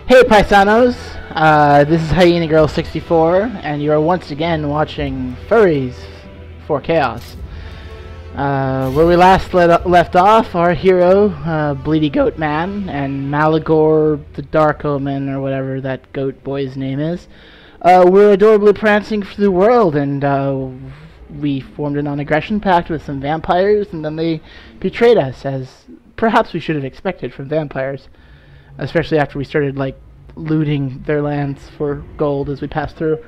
Hey Paisanos, this is Hyena Girl 64, and you are once again watching Furries for Chaos. Where we last left off, our hero, Bleedy Goat Man, and Malagor the Dark Omen, or whatever that goat boy's name is, were adorably prancing through the world, and we formed a non-aggression pact with some vampires, and then they betrayed us, as perhaps we should have expected from vampires. Especially after we started, like, looting their lands for gold as we passed through.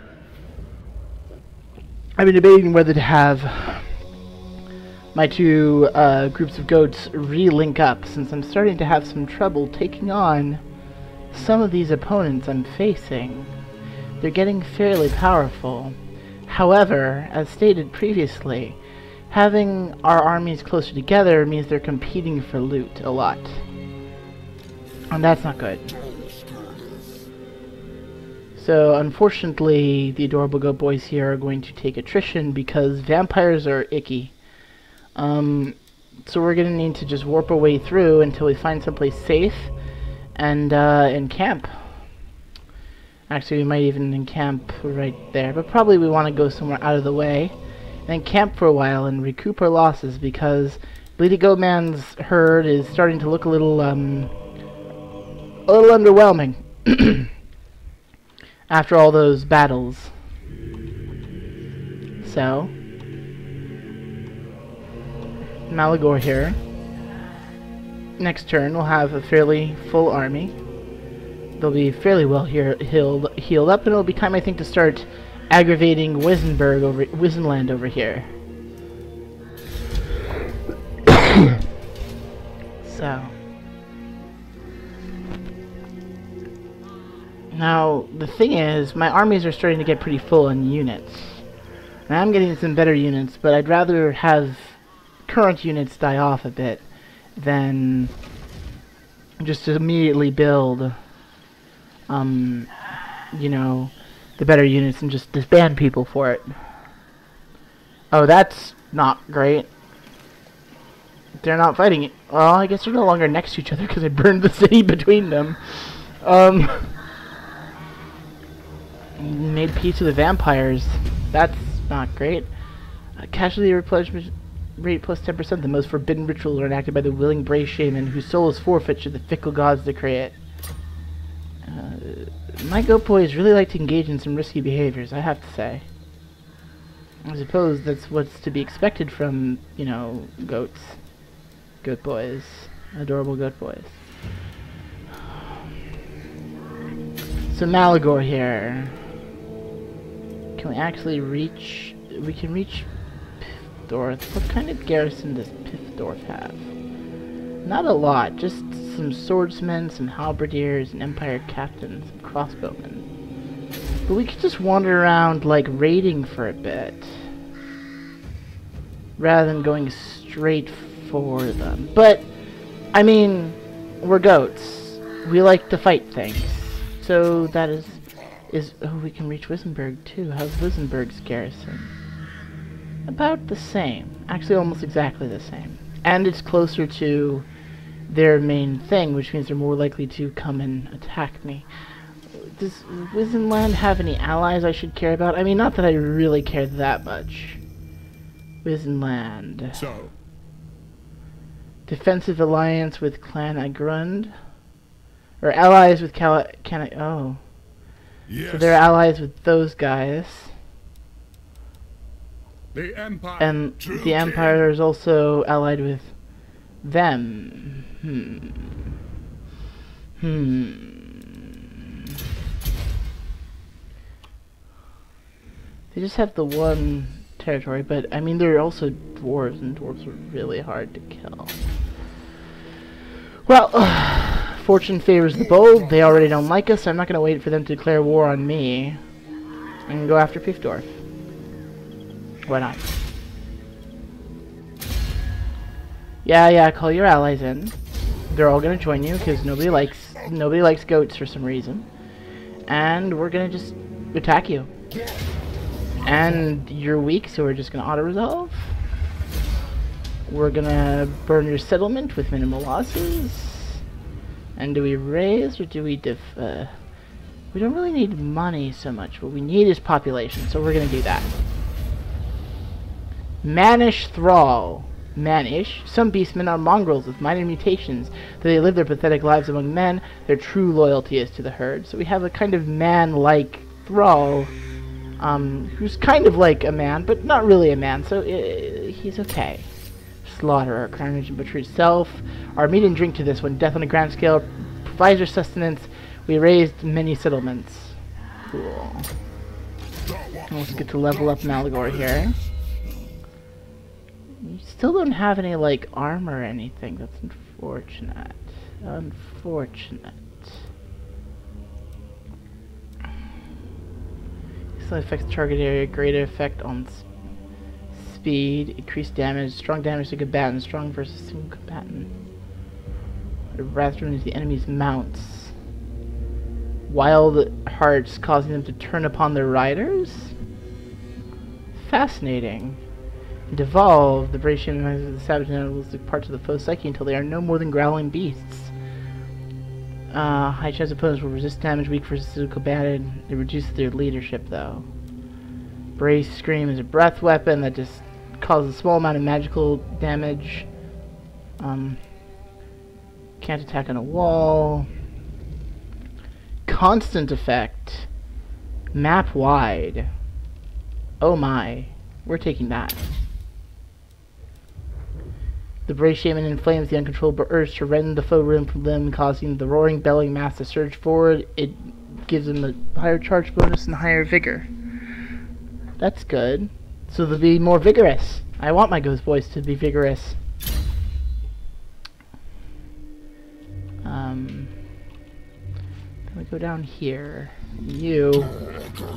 I've been debating whether to have my two groups of goats re-link up, since I'm starting to have some trouble taking on some of these opponents I'm facing. They're getting fairly powerful. However, as stated previously, having our armies closer together means they're competing for loot a lot. And that's not good. So, unfortunately, the adorable goat boys here are going to take attrition because vampires are icky. So we're going to need to just warp our way through until we find someplace safe and encamp. Actually, we might even encamp right there, but probably we want to go somewhere out of the way and then camp for a while and recoup our losses because Bleedy Goat Man's herd is starting to look a little underwhelming after all those battles. So, Malagor here. Next turn we'll have a fairly full army. They'll be fairly well healed up, and it'll be time, I think, to start aggravating Wizenland over here. So. Now, the thing is, my armies are starting to get pretty full on units. And I'm getting some better units, but I'd rather have current units die off a bit than just to immediately build, you know, the better units and just disband people for it. Oh, that's not great. They're not fighting it. Well, I guess they're no longer next to each other because I burned the city between them. Made peace with the vampires. That's not great. Casualty replenishment rate plus 10%. The most forbidden rituals are enacted by the willing brave shaman whose soul is forfeit should the fickle gods decree it. My goat boys really like to engage in some risky behaviors, I have to say. I suppose that's what's to be expected from, you know, goats. Goat boys. Adorable goat boys. So Malagor here. Can we actually reach... We can reach Piffdorf. What kind of garrison does Piffdorf have? Not a lot. Just some swordsmen, some halberdiers, an empire captain, some crossbowmen. But we could just wander around, like, raiding for a bit. Rather than going straight for them. But, I mean, we're goats. We like to fight things. So that is oh, we can reach Wissenberg too. How's Wissenberg's garrison? About the same. Actually, almost exactly the same. And it's closer to their main thing, which means they're more likely to come and attack me. Does Wizenland have any allies I should care about? I mean, not that I really care that much. Wizenland. So. Defensive alliance with Clan Agrund? Or allies with oh. Yes. So they're allies with those guys. The Empire. And the Empire is also allied with them. They just have the one territory, but I mean they're also dwarves, and dwarves are really hard to kill. Well, fortune favors the bold. They already don't like us, so I'm not going to wait for them to declare war on me. I'm going to go after Piffdorf. Why not? Yeah, call your allies in. They're all going to join you, because nobody likes goats for some reason. And we're going to just attack you. And you're weak, so we're just going to auto-resolve. We're going to burn your settlement with minimal losses. And do we raise or do we we don't really need money so much. What we need is population, so we're gonna do that. Mannish Thrall. Mannish. Some beastmen are mongrels with minor mutations. Though they live their pathetic lives among men, their true loyalty is to the herd. So we have a kind of man-like Thrall, who's kind of like a man, but not really a man, so he's okay. Slaughterer. Carnage and butcher itself. Our meat and drink to this one. Death on a grand scale. Provides our sustenance. We raised many settlements. Cool. Let's get to level up Malagor here. You still don't have any, like, armor or anything. That's unfortunate. Unfortunate. This affects target area. Greater effect on speed. Increased damage. Strong damage to combatant. Strong versus single combatant. Wrath into the enemy's mounts. Wild hearts causing them to turn upon their riders? Fascinating. Devolve. The brave minds of the savage animals depart to the foe's psyche until they are no more than growling beasts. High chance opponents will resist damage, weak versus physical combatant. It reduces their leadership, though. Brace Scream is a breath weapon that just causes a small amount of magical damage. Can't attack on a wall. Constant effect. Map wide. Oh my. We're taking that. The Brave Shaman inflames the uncontrollable urge to rend the foe limb from limb, causing the roaring, bellowing mass to surge forward. It gives them a higher charge bonus and higher vigor. That's good. So they'll be more vigorous. I want my ghost boys to be vigorous. Then we go down here. You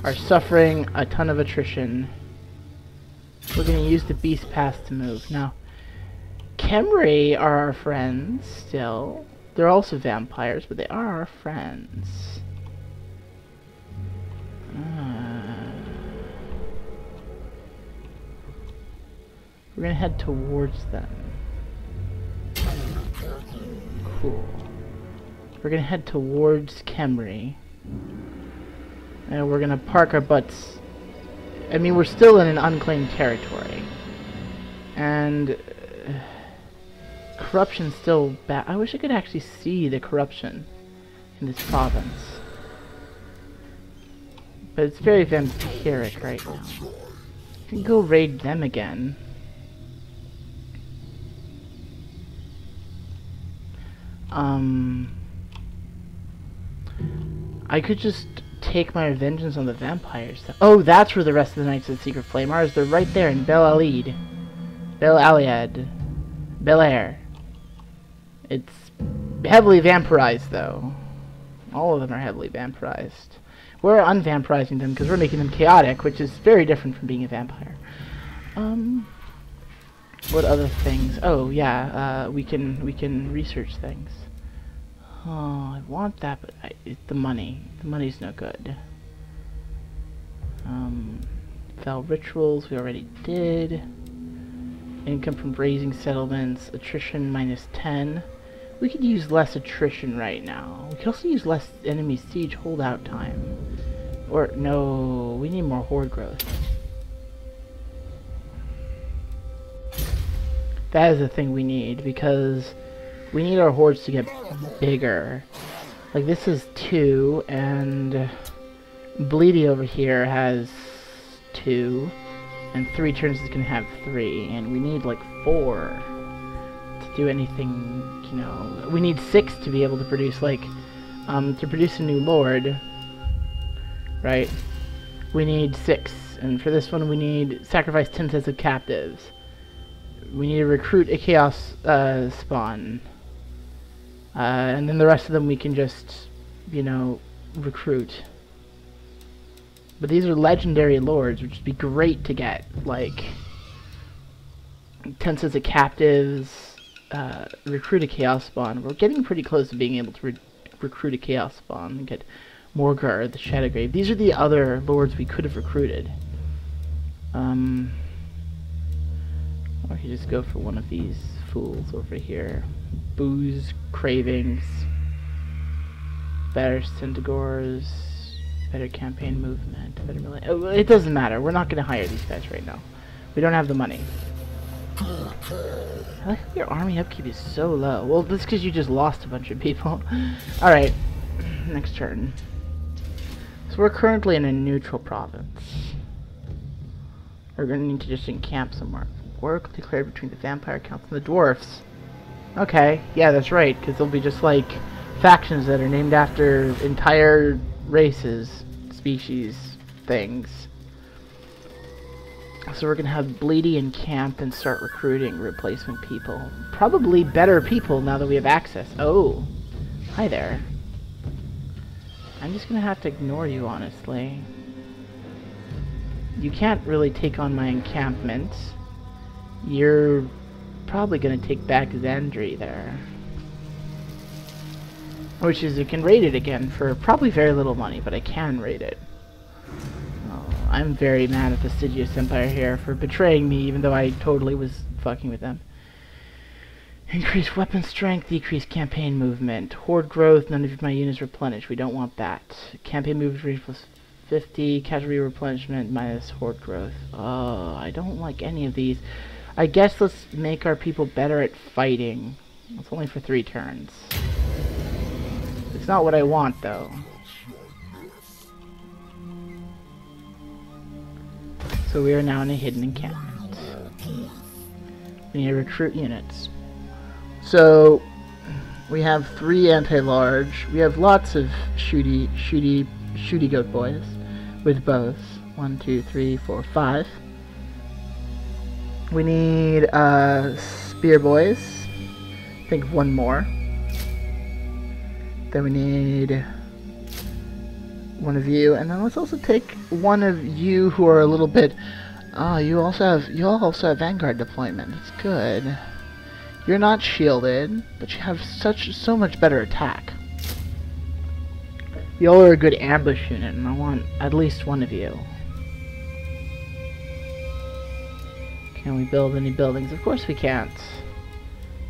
are suffering a ton of attrition. We're going to use the Beast Pass to move. Now, Khemri are our friends still. They're also vampires, but they are our friends. We're going to head towards them. Cool. We're going to head towards Khemri. And we're going to park our butts. I mean, we're still in an unclaimed territory. And corruption's still bad. I wish I could actually see the corruption in this province. But it's very vampiric right now. I can go raid them again. I could just take my vengeance on the vampires. Oh, that's where the rest of the Knights of the Secret Flame are. They're right there in Bel Alid. Bel Aliad. Bel Air. It's heavily vampirized, though. All of them are heavily vampirized. We're unvampirizing them because we're making them chaotic, which is very different from being a vampire. What other things? Oh, yeah, we can research things. Oh, I want that, but the money. The money's no good. Fell rituals, we already did. Income from raising settlements, attrition -10. We could use less attrition right now. We could also use less enemy siege holdout time. Or, no, we need more horde growth. That is the thing we need, because we need our hordes to get bigger. Like, this is 2, and Bleedy over here has 2, and 3 turns is gonna have 3, and we need like 4 to do anything, you know. We need 6 to be able to produce, like, to produce a new lord, right? We need 6, and for this one we need sacrifice 10 sets of captives. We need to recruit a chaos spawn. And then the rest of them we can just, you know, recruit. But these are legendary lords, which would be great to get. Like, 10 sets of captives, recruit a chaos spawn. We're getting pretty close to being able to recruit a chaos spawn and get Morgar, the Shadowgrave. These are the other lords we could have recruited. Or you just go for one of these fools over here. Booze cravings. better Centigores, better campaign movement, better melee. Oh, it doesn't matter. We're not going to hire these guys right now. We don't have the money. I like how your army upkeep is so low. Well, that's because you just lost a bunch of people. Alright, next turn. So we're currently in a neutral province. We're going to need to just encamp somewhere. War declared between the vampire counts and the dwarfs. Okay, yeah, that's right, because they'll be just like factions that are named after entire races, species, things. So we're going to have Bleedy encamp and start recruiting replacement people. Probably better people now that we have access. Oh, hi there. I'm just going to have to ignore you, honestly. You can't really take on my encampment. You're probably going to take back Zandri there. Which is, you can raid it again for probably very little money, but I can raid it. I'm very mad at the Sidious Empire here for betraying me, even though I totally was fucking with them. Increase weapon strength, decrease campaign movement. Horde growth, none of my units replenish. We don't want that. Campaign movement plus 50, casualty replenishment minus horde growth. Oh, I don't like any of these. I guess let's make our people better at fighting. It's only for 3 turns. It's not what I want, though. So we are now in a hidden encampment. We need to recruit units. So we have 3 anti-large. We have lots of shooty goat boys with bows. 1, 2, 3, 4, 5. We need spear boys. I think 1 more. Then we need 1 of you, and then let's also take 1 of you who are a little bit. Oh, you all also have Vanguard deployment. That's good. You're not shielded, but you have so much better attack. You all are a good ambush unit, and I want at least 1 of you. Can we build any buildings? Of course we can't.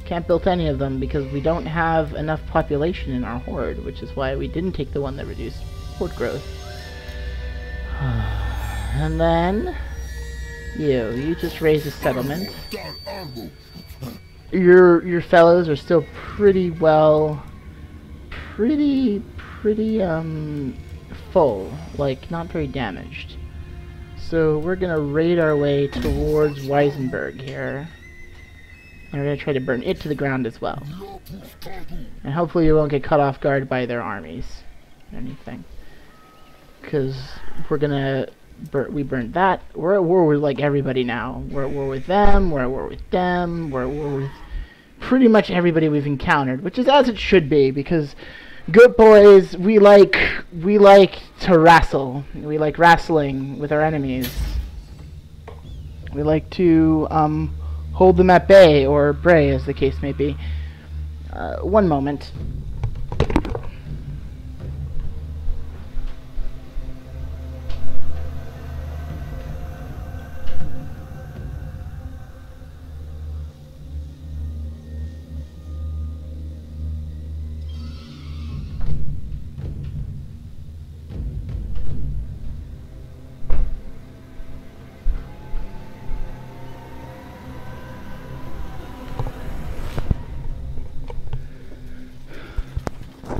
Can't build any of them because we don't have enough population in our horde, which is why we didn't take the one that reduced horde growth. And then you just raise a settlement. Your fellows are still pretty well, pretty full, like not very damaged. So we're gonna raid our way towards Weisenberg here. And we're gonna try to burn it to the ground as well. And hopefully we won't get caught off guard by their armies or anything. Because we're gonna we burned that. We're at war with like everybody now. We're at war with them, we're at war with them, we're at war with pretty much everybody we've encountered, which is as it should be, because good boys, we like to wrestle. We like wrestling with our enemies. We like to hold them at bay, or bray as the case may be. 1 moment.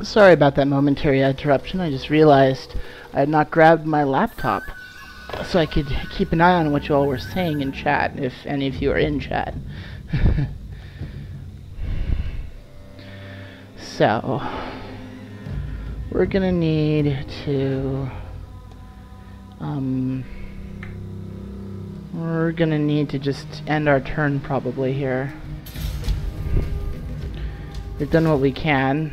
Sorry about that momentary interruption. I just realized I had not grabbed my laptop so I could keep an eye on what you all were saying in chat, if any of you are in chat. So we're gonna need to just end our turn probably here. We've done what we can.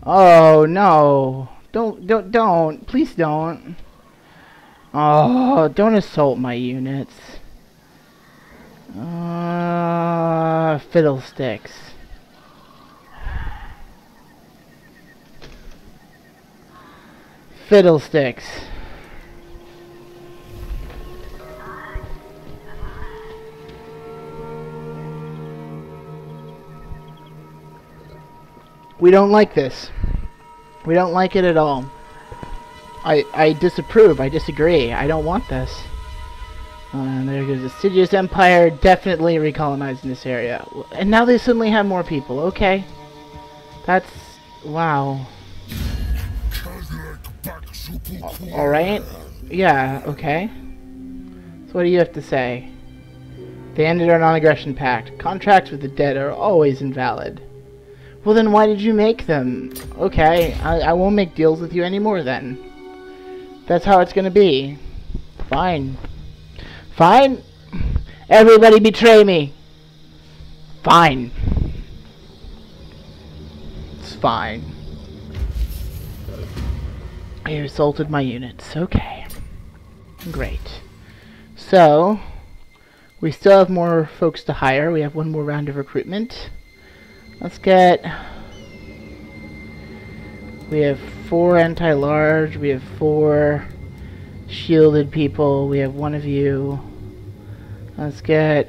Oh no! Don't! Please don't! Oh, don't assault my units. Fiddlesticks. Fiddlesticks. We don't like this. We don't like it at all. I disapprove. I disagree. I don't want this. And there goes the Sidious Empire, definitely recolonizing this area. And now they suddenly have more people. Okay. That's... wow. Alright. Yeah, okay. So what do you have to say? They ended our non-aggression pact. Contracts with the dead are always invalid. Well then why did you make them? Okay, I won't make deals with you anymore then. That's how it's gonna be. Fine. Fine? Everybody betray me! Fine. It's fine. You assaulted my units. Okay. Great. So, we still have more folks to hire. We have one more round of recruitment. Let's get... we have 4 anti-large. We have 4 shielded people. We have 1 of you. Let's get...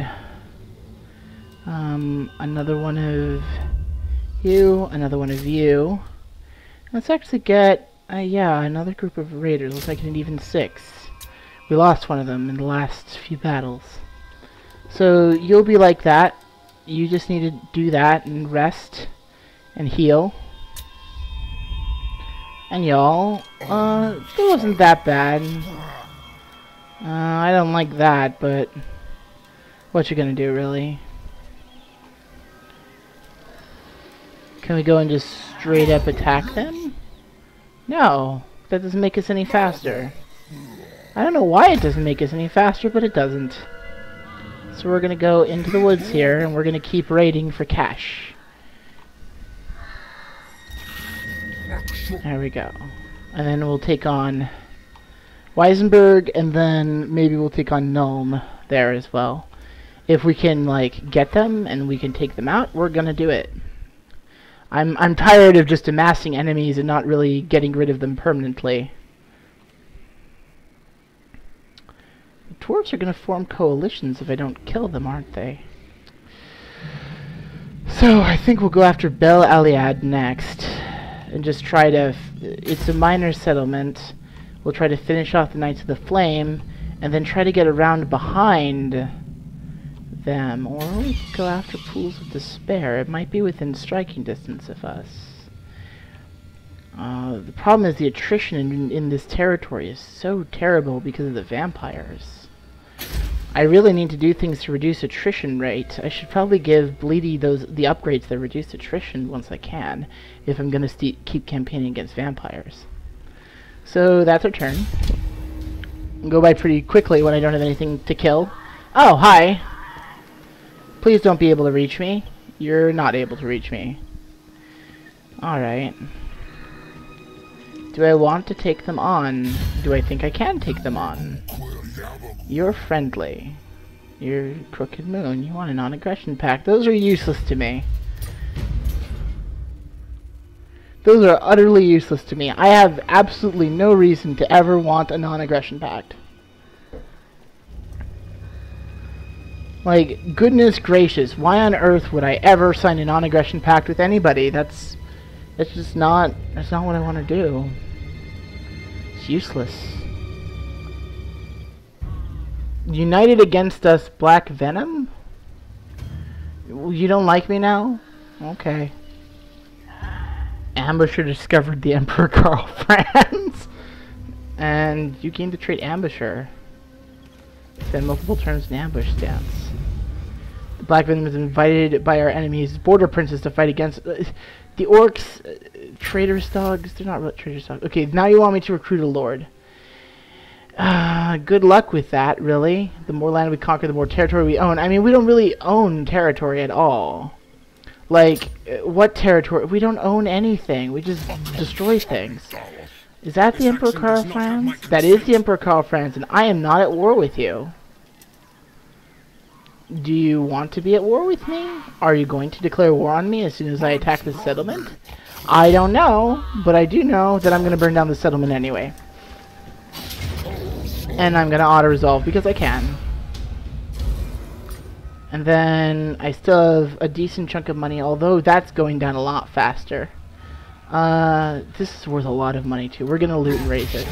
another one of you. Another one of you. Let's actually get... yeah, another group of raiders. Looks like an even 6. We lost one of them in the last few battles. So you'll be like that. You just need to do that and rest and heal. And y'all, it wasn't that bad. I don't like that, but what you gonna do, really? Can we go and just straight up attack them? No, that doesn't make us any faster. I don't know why it doesn't make us any faster, but it doesn't. So we're gonna go into the woods here, and we're gonna keep raiding for cash. There we go. And then we'll take on Weisenberg, and then maybe we'll take on Nulm there as well. If we can, like, get them, and we can take them out, we're gonna do it. I'm tired of just amassing enemies and not really getting rid of them permanently. The dwarves are going to form coalitions if I don't kill them, aren't they? So I think we'll go after Bel Aliad next and just try to... it's a minor settlement. We'll try to finish off the Knights of the Flame and then try to get around behind them, or we could go after Pools of Despair. It might be within striking distance of us. The problem is the attrition in this territory is so terrible because of the vampires. I really need to do things to reduce attrition rate. I should probably give Bleedy the upgrades that reduce attrition once I can, if I'm going to keep campaigning against vampires. So that's our turn. Go by pretty quickly when I don't have anything to kill. Oh, hi! Please don't be able to reach me. You're not able to reach me. Alright. Do I want to take them on? Do I think I can take them on? You're friendly. You're Crooked Moon. You want a non-aggression pact. Those are useless to me. Those are utterly useless to me. I have absolutely no reason to ever want a non-aggression pact. Like, goodness gracious, why on earth would I ever sign a non-aggression pact with anybody? That's just not, that's not what I want to do. It's useless. United against us, Black Venom? You don't like me now? Okay. Ambusher discovered the Emperor Karl Franz. And you gained the trait Ambusher. Spend multiple turns in ambush stance. The Black Venom is invited by our enemies, border princes, to fight against the orcs, traitors dogs. They're not really traitors dogs. Okay, now you want me to recruit a lord. Good luck with that, really. The more land we conquer, the more territory we own. I mean, we don't really own territory at all. Like, what territory? We don't own anything. We just destroy things. Is that the Emperor Karl Franz? That is the Emperor Karl Franz, and I am not at war with you. Do you want to be at war with me? Are you going to declare war on me as soon as I attack this settlement? I don't know, but I do know that I'm going to burn down the settlement anyway. And I'm going to auto-resolve because I can. And then I still have a decent chunk of money, although that's going down a lot faster. This is worth a lot of money too. We're gonna loot and raise it.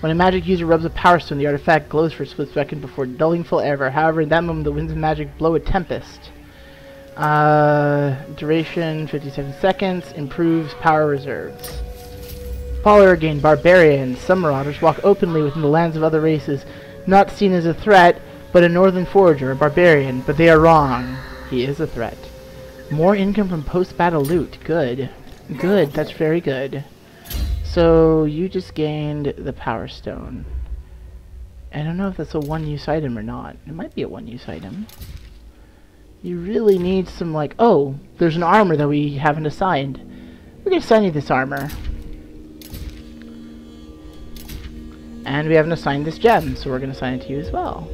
When a magic user rubs a power stone, the artifact glows for a split second before dulling forever. However, in that moment, the winds of magic blow a tempest. Duration 57 seconds. Improves power reserves. Follower again. Barbarians. Some marauders walk openly within the lands of other races, not seen as a threat, but a northern forager, a barbarian. But they are wrong. He is a threat. More income from post-battle loot. Good. Good. That's very good. So, you just gained the Power Stone. I don't know if that's a one-use item or not. It might be a one-use item. You really need some, like... Oh, there's an armor that we haven't assigned. We're going to assign you this armor. And we haven't assigned this gem, so we're going to assign it to you as well.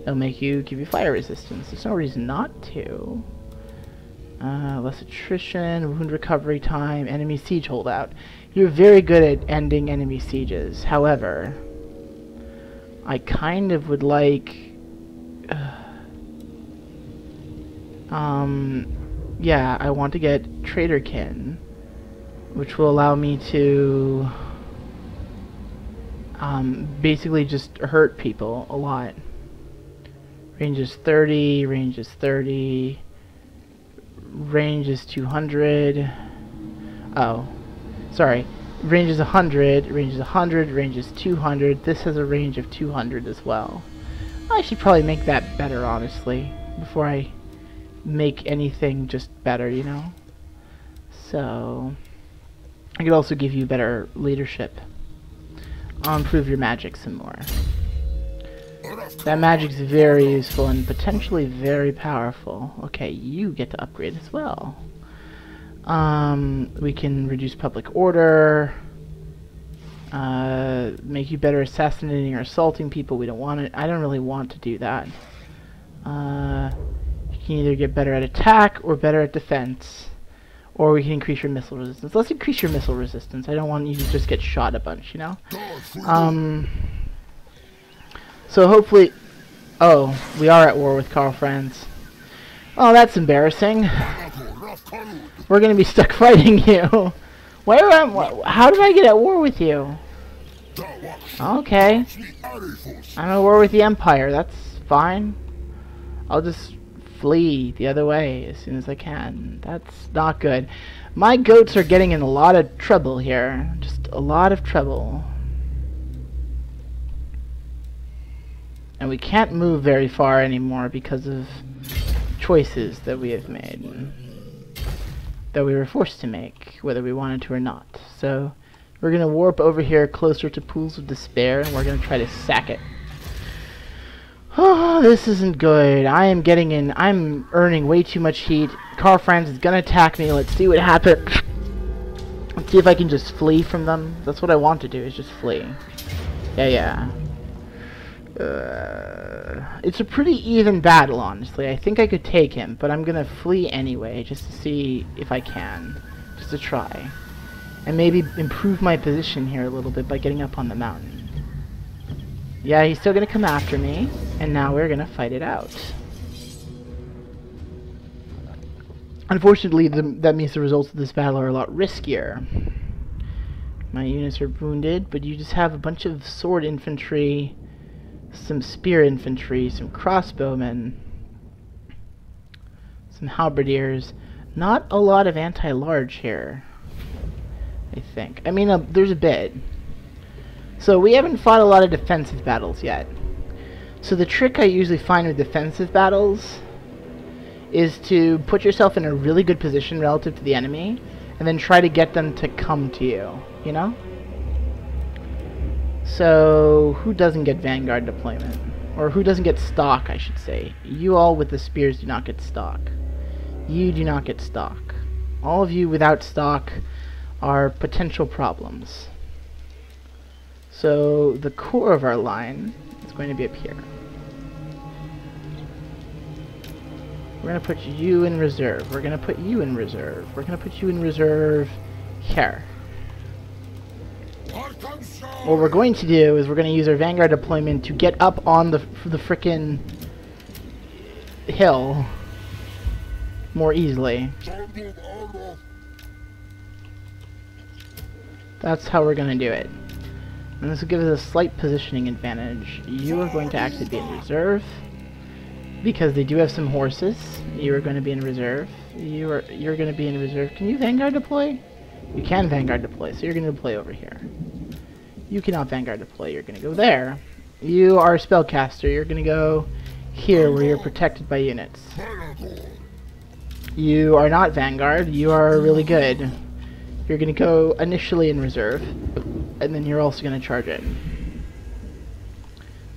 It'll give you fire resistance. There's no reason not to. Less attrition, wound recovery time, enemy siege holdout. You're very good at ending enemy sieges. However, I kind of would like... yeah, I want to get Traderkin, which will allow me to basically just hurt people a lot. Range is 30, range is 30, range is 200. Oh, sorry. Range is 100, range is 100, range is 200. This has a range of 200 as well. I should probably make that better, honestly, before I make anything just better, you know? So, I could also give you better leadership. I'll improve your magic some more. That magic's very useful and potentially very powerful. Okay, you get to upgrade as well. We can reduce public order, make you better assassinating or assaulting people. We don't want it. I don't really want to do that. You can either get better at attack or better at defense, or we can increase your missile resistance. Let's increase your missile resistance. I don't want you to just get shot a bunch, you know? So hopefully... Oh, we are at war with Carl Franz. Oh, that's embarrassing. We're gonna be stuck fighting you. Where am? How did I get at war with you? Okay. I'm at war with the Empire. That's fine. I'll just flee the other way as soon as I can. That's not good. My goats are getting in a lot of trouble here. Just a lot of trouble. And we can't move very far anymore because of choices that we have made. That we were forced to make, whether we wanted to or not. So, we're going to warp over here closer to Pools of Despair, and we're going to try to sack it. Oh, this isn't good. I'm earning way too much heat. Carl Franz is going to attack me. Let's see what happens. Let's see if I can just flee from them. That's what I want to do, is just flee. Yeah. It's a pretty even battle, honestly. I think I could take him, but I'm gonna flee anyway, just to see if I can. Just to try. And maybe improve my position here a little bit by getting up on the mountain. Yeah, he's still gonna come after me, and now we're gonna fight it out. Unfortunately, that means the results of this battle are a lot riskier. My units are wounded, but you just have a bunch of sword infantry, some spear infantry, some crossbowmen, some halberdiers. Not a lot of anti-large here, I think. I mean, there's a bit. So we haven't fought a lot of defensive battles yet. So the trick I usually find with defensive battles is to put yourself in a really good position relative to the enemy, and then try to get them to come to you, you know? So, who doesn't get Vanguard deployment? Or who doesn't get stock, I should say. You all with the spears do not get stock. You do not get stock. All of you without stock are potential problems. So, the core of our line is going to be up here. We're going to put you in reserve. We're going to put you in reserve. We're going to put you in reserve here. What we're going to do is we're going to use our Vanguard deployment to get up on the frickin' hill more easily. That's how we're going to do it. And this will give us a slight positioning advantage. You are going to actually be in reserve, because they do have some horses. You are going to be in reserve. You're going to be in reserve. Can you Vanguard deploy? You can Vanguard deploy, so you're going to deploy over here. You cannot Vanguard deploy. You're going to go there. You are a spellcaster. You're going to go here where you're protected by units. You are not Vanguard. You are really good. You're going to go initially in reserve, and then you're also going to charge it.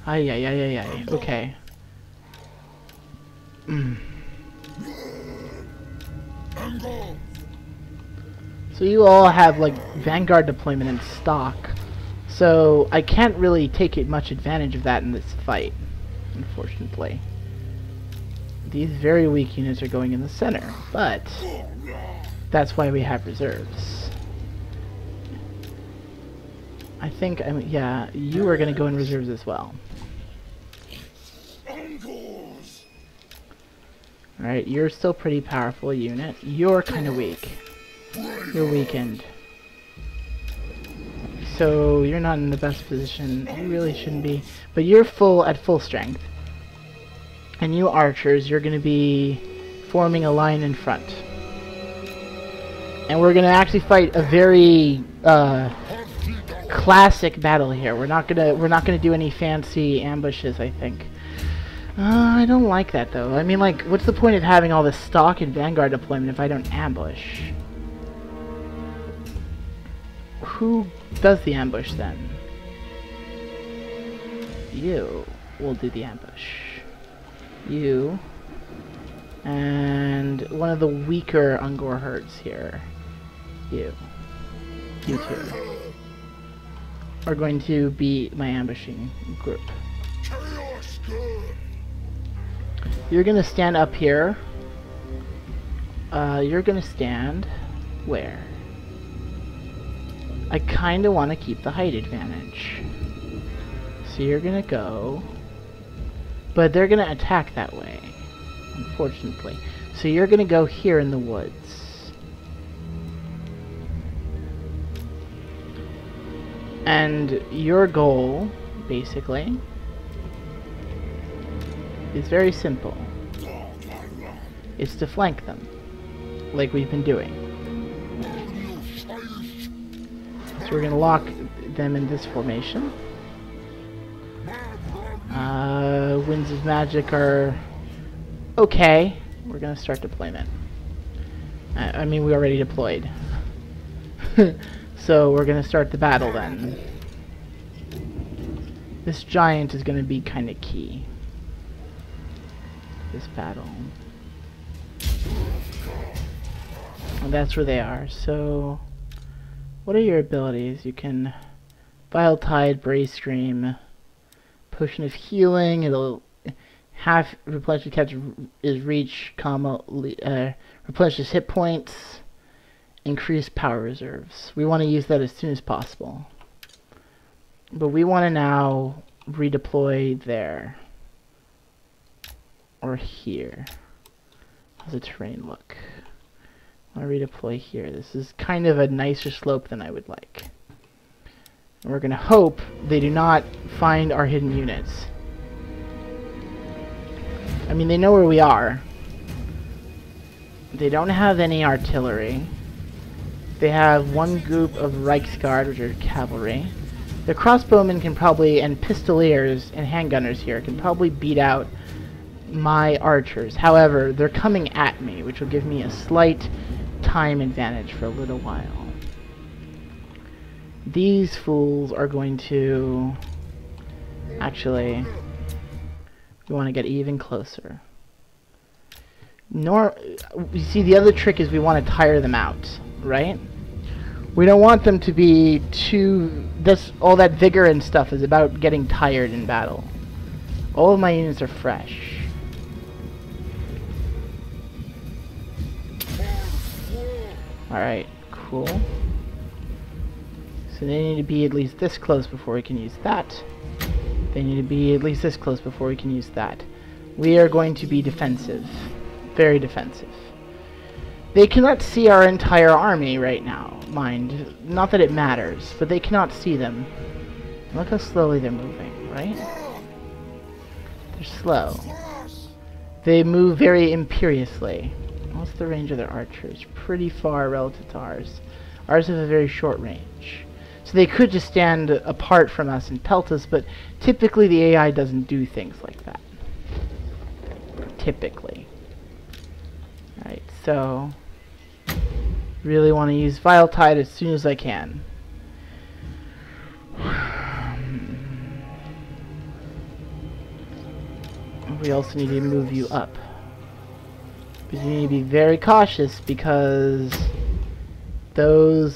Ay, ay, ay, ay, ay. Okay. So you all have like Vanguard deployment in stock, so I can't really take much advantage of that in this fight, unfortunately. These very weak units are going in the center, but that's why we have reserves. I think, yeah, you are going to go in reserves as well. Alright, you're still pretty powerful unit. You're kind of weak. You're weakened. So you're not in the best position. You really shouldn't be. But you're at full strength. And you archers, you're going to be forming a line in front. And we're going to actually fight a very classic battle here. We're not gonna do any fancy ambushes, I think. I don't like that though. I mean, like, what's the point of having all this stock and Vanguard deployment if I don't ambush? Who does the ambush then? You will do the ambush. You and one of the weaker Ungor herds here. You two are going to be my ambushing group. You're gonna stand up here. You're gonna stand where? I kinda wanna keep the height advantage. So you're gonna go, but they're gonna attack that way, unfortunately. So you're gonna go here in the woods. And your goal, basically, is very simple. It's to flank them, like we've been doing. So we're gonna lock them in this formation. Winds of Magic are okay. We're gonna start deployment. I mean, we already deployed. So we're gonna start the battle then. This giant is gonna be kind of key. This battle. And that's where they are. So, what are your abilities? You can Vile Tide, Brave Scream, Potion of Healing. It'll half replenish the catcher's reach, replenishes hit points. Increase power reserves. We want to use that as soon as possible. But we want to now redeploy there. Or here. How's the terrain look? I want to redeploy here. This is kind of a nicer slope than I would like. And we're going to hope they do not find our hidden units. I mean, they know where we are. They don't have any artillery. They have one group of Reichsguard, which are cavalry. The crossbowmen can probably, and pistoliers and handgunners here, can probably beat out my archers. However, they're coming at me, which will give me a slight time advantage for a little while. These fools are going to... Actually, we want to get even closer. You see, the other trick is we want to tire them out, right? We don't want them to be too... all that vigor and stuff is about getting tired in battle. All of my units are fresh. Alright, cool. So they need to be at least this close before we can use that. They need to be at least this close before we can use that. We are going to be defensive. Very defensive. They cannot see our entire army right now, mind. Not that it matters, but they cannot see them. Look how slowly they're moving, right? They're slow. They move very imperiously. What's the range of their archers? Pretty far relative to ours. Ours have a very short range. So they could just stand apart from us and pelt us, but typically the AI doesn't do things like that. Typically. Alright, so really want to use Vile Tide as soon as I can. We also need to move you up. But you need to be very cautious because those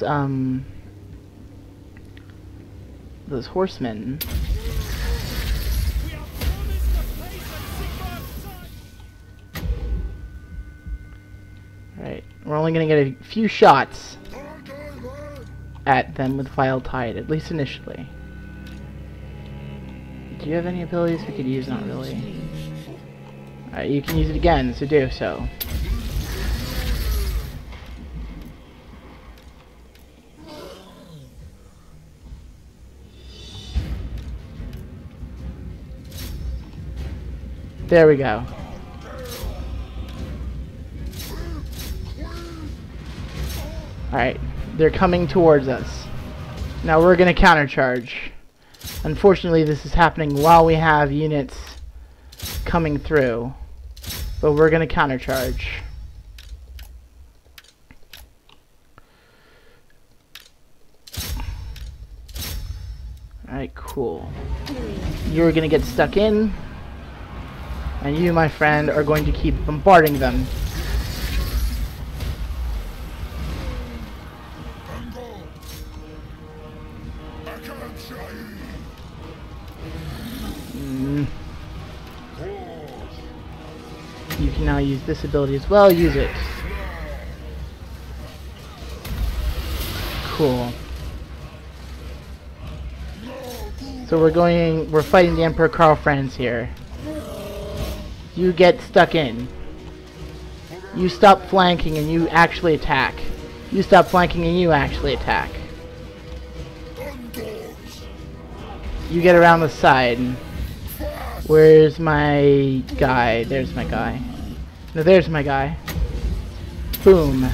horsemen. Alright, we're only going to get a few shots at them with Vile Tide, at least initially. Do you have any abilities we could use? Not really. Alright, you can use it again, so do so. There we go. Alright, they're coming towards us. Now we're gonna countercharge. Unfortunately, this is happening while we have units coming through. But we're gonna countercharge. Alright, cool. You're gonna get stuck in. And you, my friend, are going to keep bombarding them. You can now use this ability as well. Use it. Cool. So we're fighting the Emperor Karl Franz here. You get stuck in. You stop flanking and you actually attack. You stop flanking and you actually attack. You get around the side. Where's my guy? There's my guy. No, there's my guy. Boom.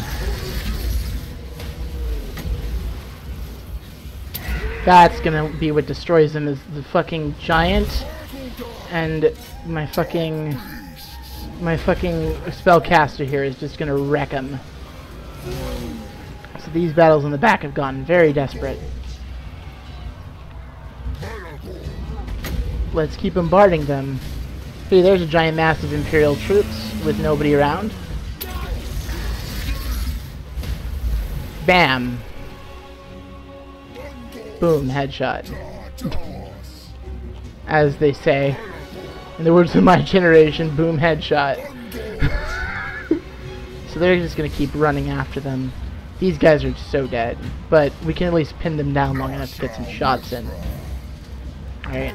That's gonna be what destroys him, is the fucking giant. And my fucking spellcaster here is just gonna wreck him. So these battles in the back have gotten very desperate. Let's keep bombarding them. Hey, there's a giant mass of Imperial troops with nobody around. Bam. Boom, headshot. As they say. In the words of my generation, boom, headshot. So they're just gonna keep running after them. These guys are so dead, but we can at least pin them down long enough to get some shots in. Alright.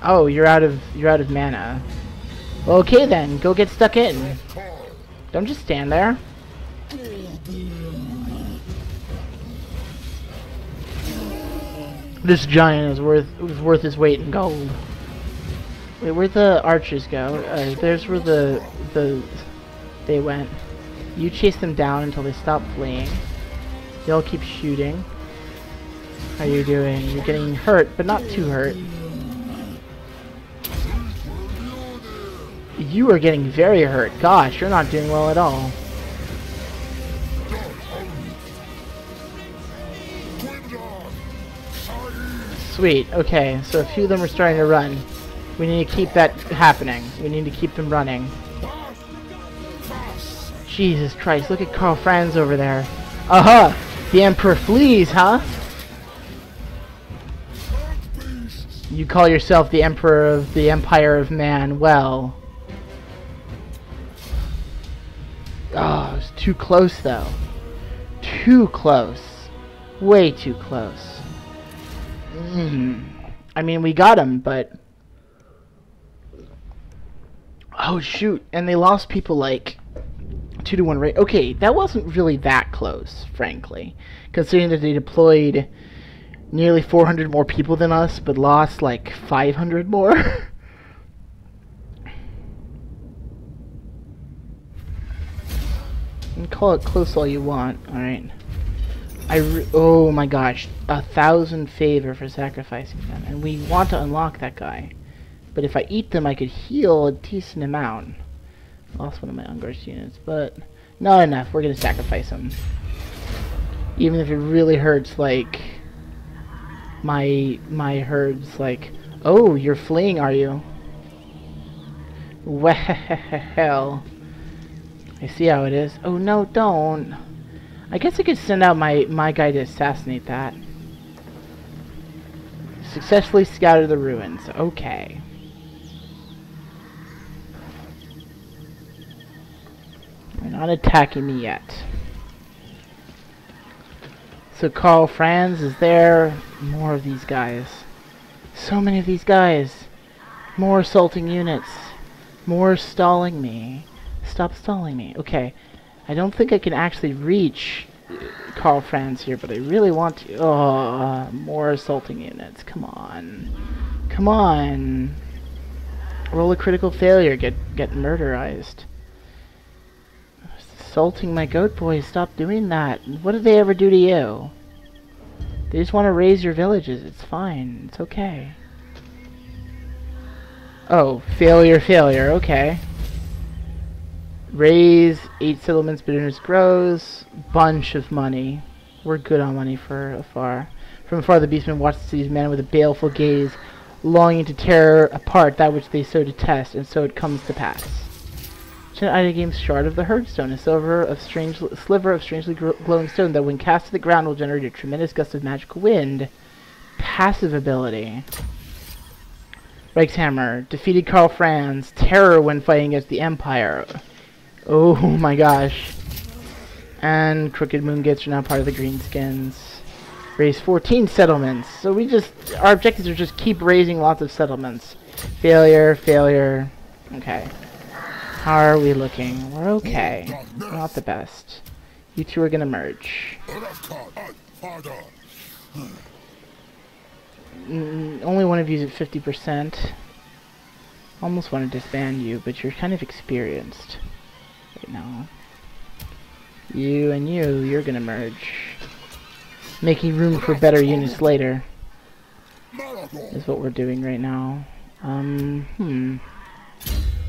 Oh, you're out of mana. Well, okay then, go get stuck in. Don't just stand there. This giant is worth his weight in gold. Wait, where'd the archers go? There's where they went. You chase them down until they stop fleeing. They'll keep shooting. How are you doing? You're getting hurt, but not too hurt. You are getting very hurt. Gosh, you're not doing well at all. Sweet, okay, so a few of them are starting to run. We need to keep that happening. We need to keep them running. Jesus Christ, look at Karl Franz over there. Aha! The Emperor flees, huh? You call yourself the Emperor of the Empire of Man. Well. Oh, it was too close though. Too close. Way too close. I mean, we got him, but... Oh shoot, and they lost people like 2-to-1 rate. Okay, that wasn't really that close, frankly, considering that they deployed nearly 400 more people than us, but lost like 500 more. You can call it close all you want. All right. Oh my gosh, 1,000 favor for sacrificing them, and we want to unlock that guy. But if I eat them, I could heal a decent amount. Lost one of my Ungar's units, but not enough. We're gonna sacrifice him, even if it really hurts. Like my herd's like, oh, you're fleeing, are you? Well, I see how it is. Oh no, don't. I guess I could send out my guy to assassinate that. Successfully scouted the ruins. Okay. They're not attacking me yet. So Karl Franz is there. More of these guys. So many of these guys. More assaulting units. More stalling me. Stop stalling me. Okay. I don't think I can actually reach Karl Franz here, but I really want to. Oh, more assaulting units. Come on. Come on. Roll a critical failure. Get murderized. Assaulting my goat boys. Stop doing that. What did they ever do to you? They just want to raise your villages. It's fine. It's okay. Oh, failure, failure. Okay. Raise 8 settlements, bitterness grows. Bunch of money. We're good on money for afar. From afar, the beastmen watch the city's men with a baleful gaze, longing to tear apart that which they so detest, and so it comes to pass. Item game's shard of the herdstone, a sliver of strangely glowing stone that, when cast to the ground, will generate a tremendous gust of magical wind. Passive ability. Reichshammer defeated Karl Franz. Terror when fighting against the Empire. Oh my gosh. And Crooked Moon Gates are now part of the Greenskins. Raise 14 settlements. So our objectives are just keep raising lots of settlements. Failure, failure. Okay. How are we looking? We're okay. We're not the best. You two are gonna merge. Only one of you is at 50%. Almost want to disband you, but you're kind of experienced right now. You and you're gonna merge. Making room for better units later is what we're doing right now.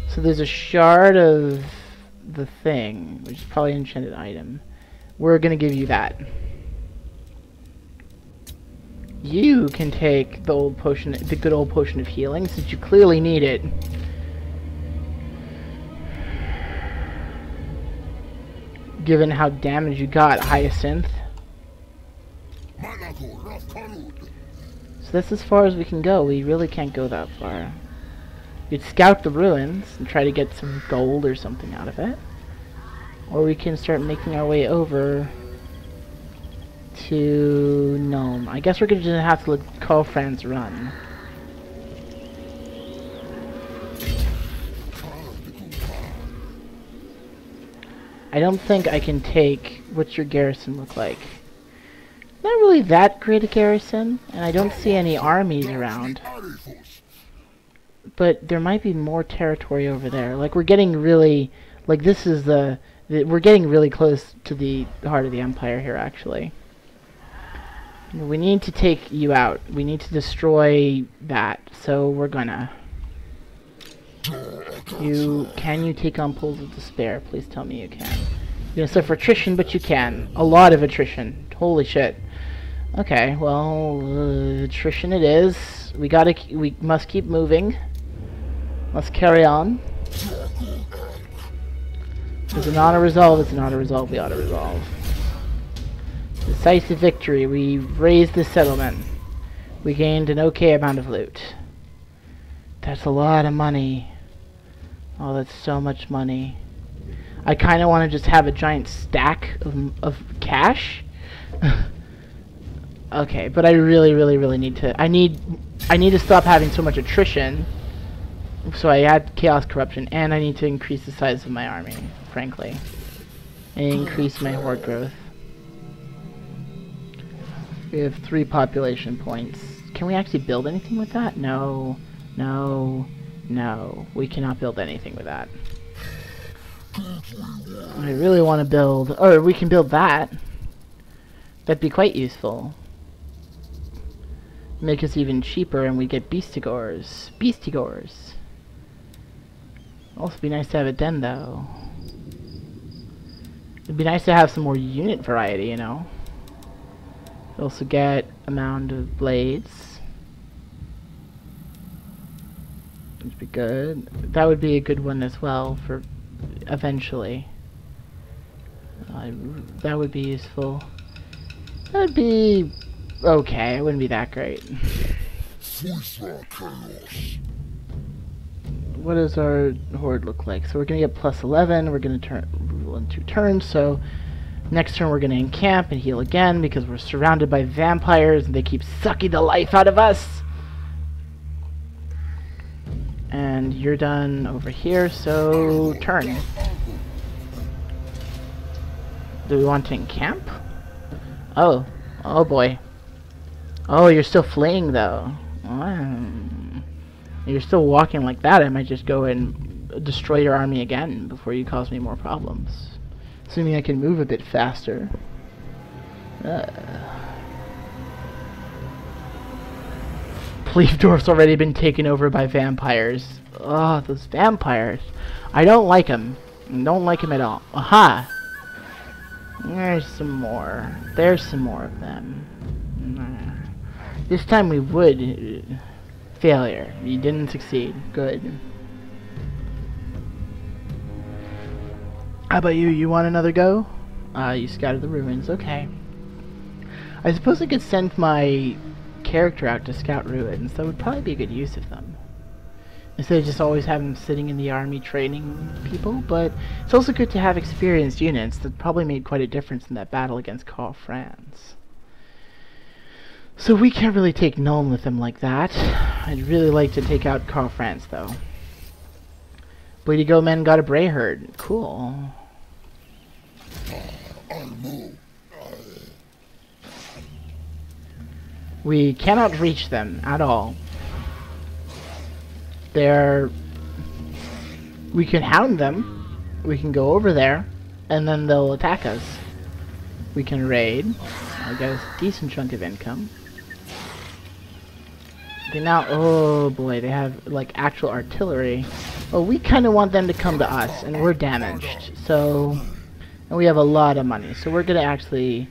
So there's a shard of the thing, which is probably an enchanted item. We're gonna give you that. You can take the old potion, the good old potion of healing, since you clearly need it. Given how damaged you got, Hyacinth. So that's as far as we can go. We really can't go that far. We could scout the ruins and try to get some gold or something out of it. Or we can start making our way over to Nome. I guess we're going to just have to let Karl Franz run. I don't think I can take... What's your garrison look like? Not really that great a garrison, and I don't see any armies around. But there might be more territory over there. Like, we're getting really... Like, this is we're getting really close to the heart of the Empire here, actually. We need to take you out. We need to destroy that. So we're gonna... Can you take on Pools of Despair? Please tell me you can. You're gonna suffer attrition, but you can. A lot of attrition. Holy shit. Okay, well, attrition it is. We must keep moving. Let's carry on. It's an auto-resolve, it's an auto-resolve, we auto-resolve. Decisive victory. We raised the settlement. We gained an okay amount of loot. That's a lot of money. Oh, that's so much money. I kind of want to just have a giant stack of cash. Okay, but I really need to... I need to stop having so much attrition. So I add chaos corruption, and I need to increase the size of my army, frankly. and increase my horde growth. We have 3 population points. Can we actually build anything with that? No, no, no. We cannot build anything with that. I really want to build... Or we can build that. That'd be quite useful. Make us even cheaper and we get beastigores. Beastigores. Also be nice to have a den though. It'd be nice to have some more unit variety, you know. Also get a mound of blades. Which would be good. That would be a good one as well for eventually. That would be useful. That would be okay. It wouldn't be that great. What does our horde look like? So we're gonna get plus 11. We're gonna rule in 2 turns. So next turn we're gonna encamp and heal again because we're surrounded by vampires and they keep sucking the life out of us. And you're done over here, so turn. Do we want to encamp? Oh, oh boy. Oh, you're still fleeing though. You're still walking like that. I might just go and destroy your army again before you cause me more problems. Assuming I can move a bit faster. Plevedorf's already been taken over by vampires. Oh, those vampires. I don't like them. I don't like them at all. Aha! There's some more. There's some more of them. This time we would. Failure. You didn't succeed. Good. How about you? You want another go? You scouted the ruins. Okay. I suppose I could send my character out to scout ruins. That would probably be a good use of them. Instead of just always having them sitting in the army training people. But it's also good to have experienced units that probably made quite a difference in that battle against Karl Franz. So we can't really take Nuln with them like that. I'd really like to take out Karl Franz though. Bleedy Go Men got a Bray Herd. Cool. We cannot reach them at all. We can hound them. We can go over there, and then they'll attack us. We can raid. I got a decent chunk of income. They now, oh boy, they have like actual artillery. Well, we kind of want them to come to us, and we're damaged. So, and we have a lot of money, so we're gonna actually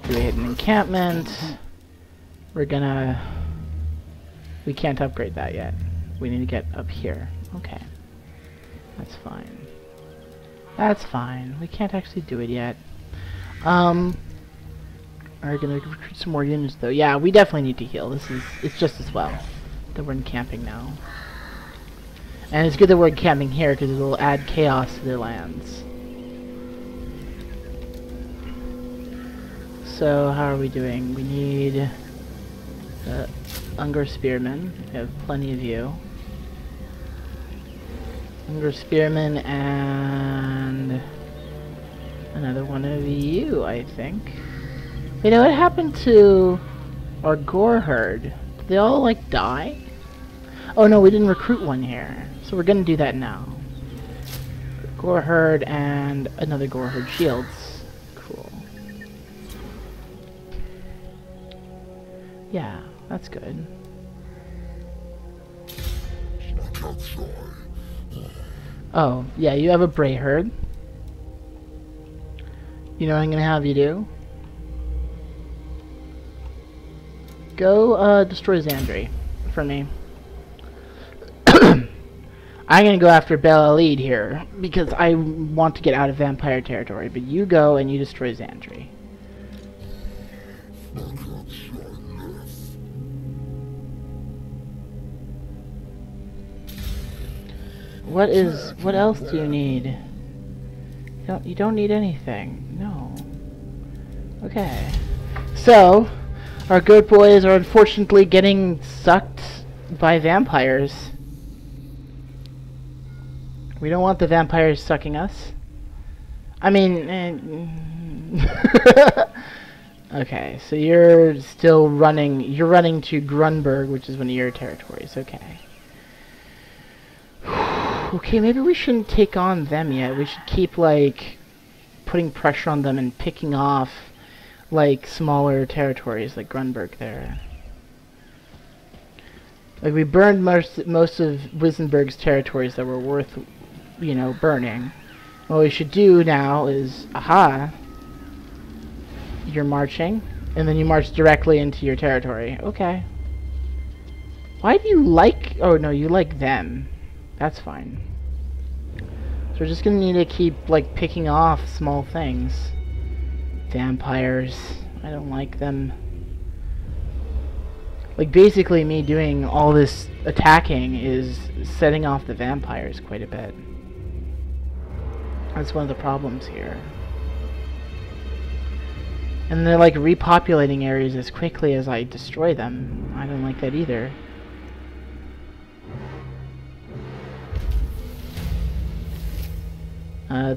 do a hidden encampment. We're gonna... We can't upgrade that yet. We need to get up here. Okay. That's fine. That's fine. We can't actually do it yet. We're gonna recruit some more units though. Yeah, we definitely need to heal. It's just as well that we're encamping now. And it's good that we're encamping here because it will add chaos to their lands. So, how are we doing? We need... Unger Spearmen. We have plenty of you. Unger Spearmen and another one of you, I think. You know, what happened to our Gore Herd? Did they all, like, die? Oh no, we didn't recruit one here. So we're gonna do that now. Gore Herd and another Gore Herd Shields. Cool. Yeah. That's good. Oh, yeah, you have a Bray Herd. You know what I'm gonna have you do? Go, destroy Xandri for me. I'm gonna go after Bel Elid here, because I want to get out of vampire territory, but you go and you destroy Xandri. What else do you need? You don't need anything. No. Okay. So, our goat boys are unfortunately getting sucked by vampires. We don't want the vampires sucking us. I mean, okay, so you're still running. You're running to Grunberg, which is one of your territories. Okay. Okay, maybe we shouldn't take on them yet. We should keep, like, putting pressure on them and picking off, like, smaller territories, like Grunberg there. Like, we burned most of Wissenberg's territories that were worth, you know, burning. What we should do now is, aha, you're marching, and then you march directly into your territory. Okay. Why do you like... Oh, no, you like them. That's fine. So we're just gonna need to keep, like, picking off small things. Vampires. I don't like them. Like, basically me doing all this attacking is setting off the vampires quite a bit. That's one of the problems here. And they're, like, repopulating areas as quickly as I destroy them. I don't like that either.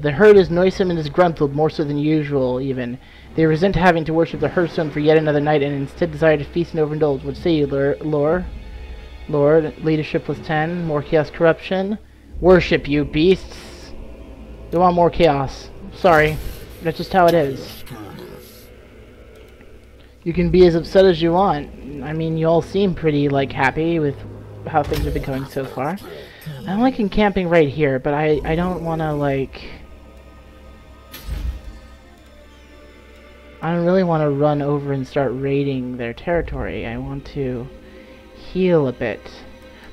The herd is noisome and disgruntled, more so than usual, even. They resent having to worship the hearthstone for yet another night, and instead desire to feast and overindulge. What say you, Lord? Leadership plus 10. More chaos, corruption. Worship, you beasts. They want more chaos. Sorry. That's just how it is. You can be as upset as you want. I mean, you all seem pretty, like, happy with how things have been going so far. I'm liking camping right here, but I don't want to, like... I don't really want to run over and start raiding their territory. I want to heal a bit.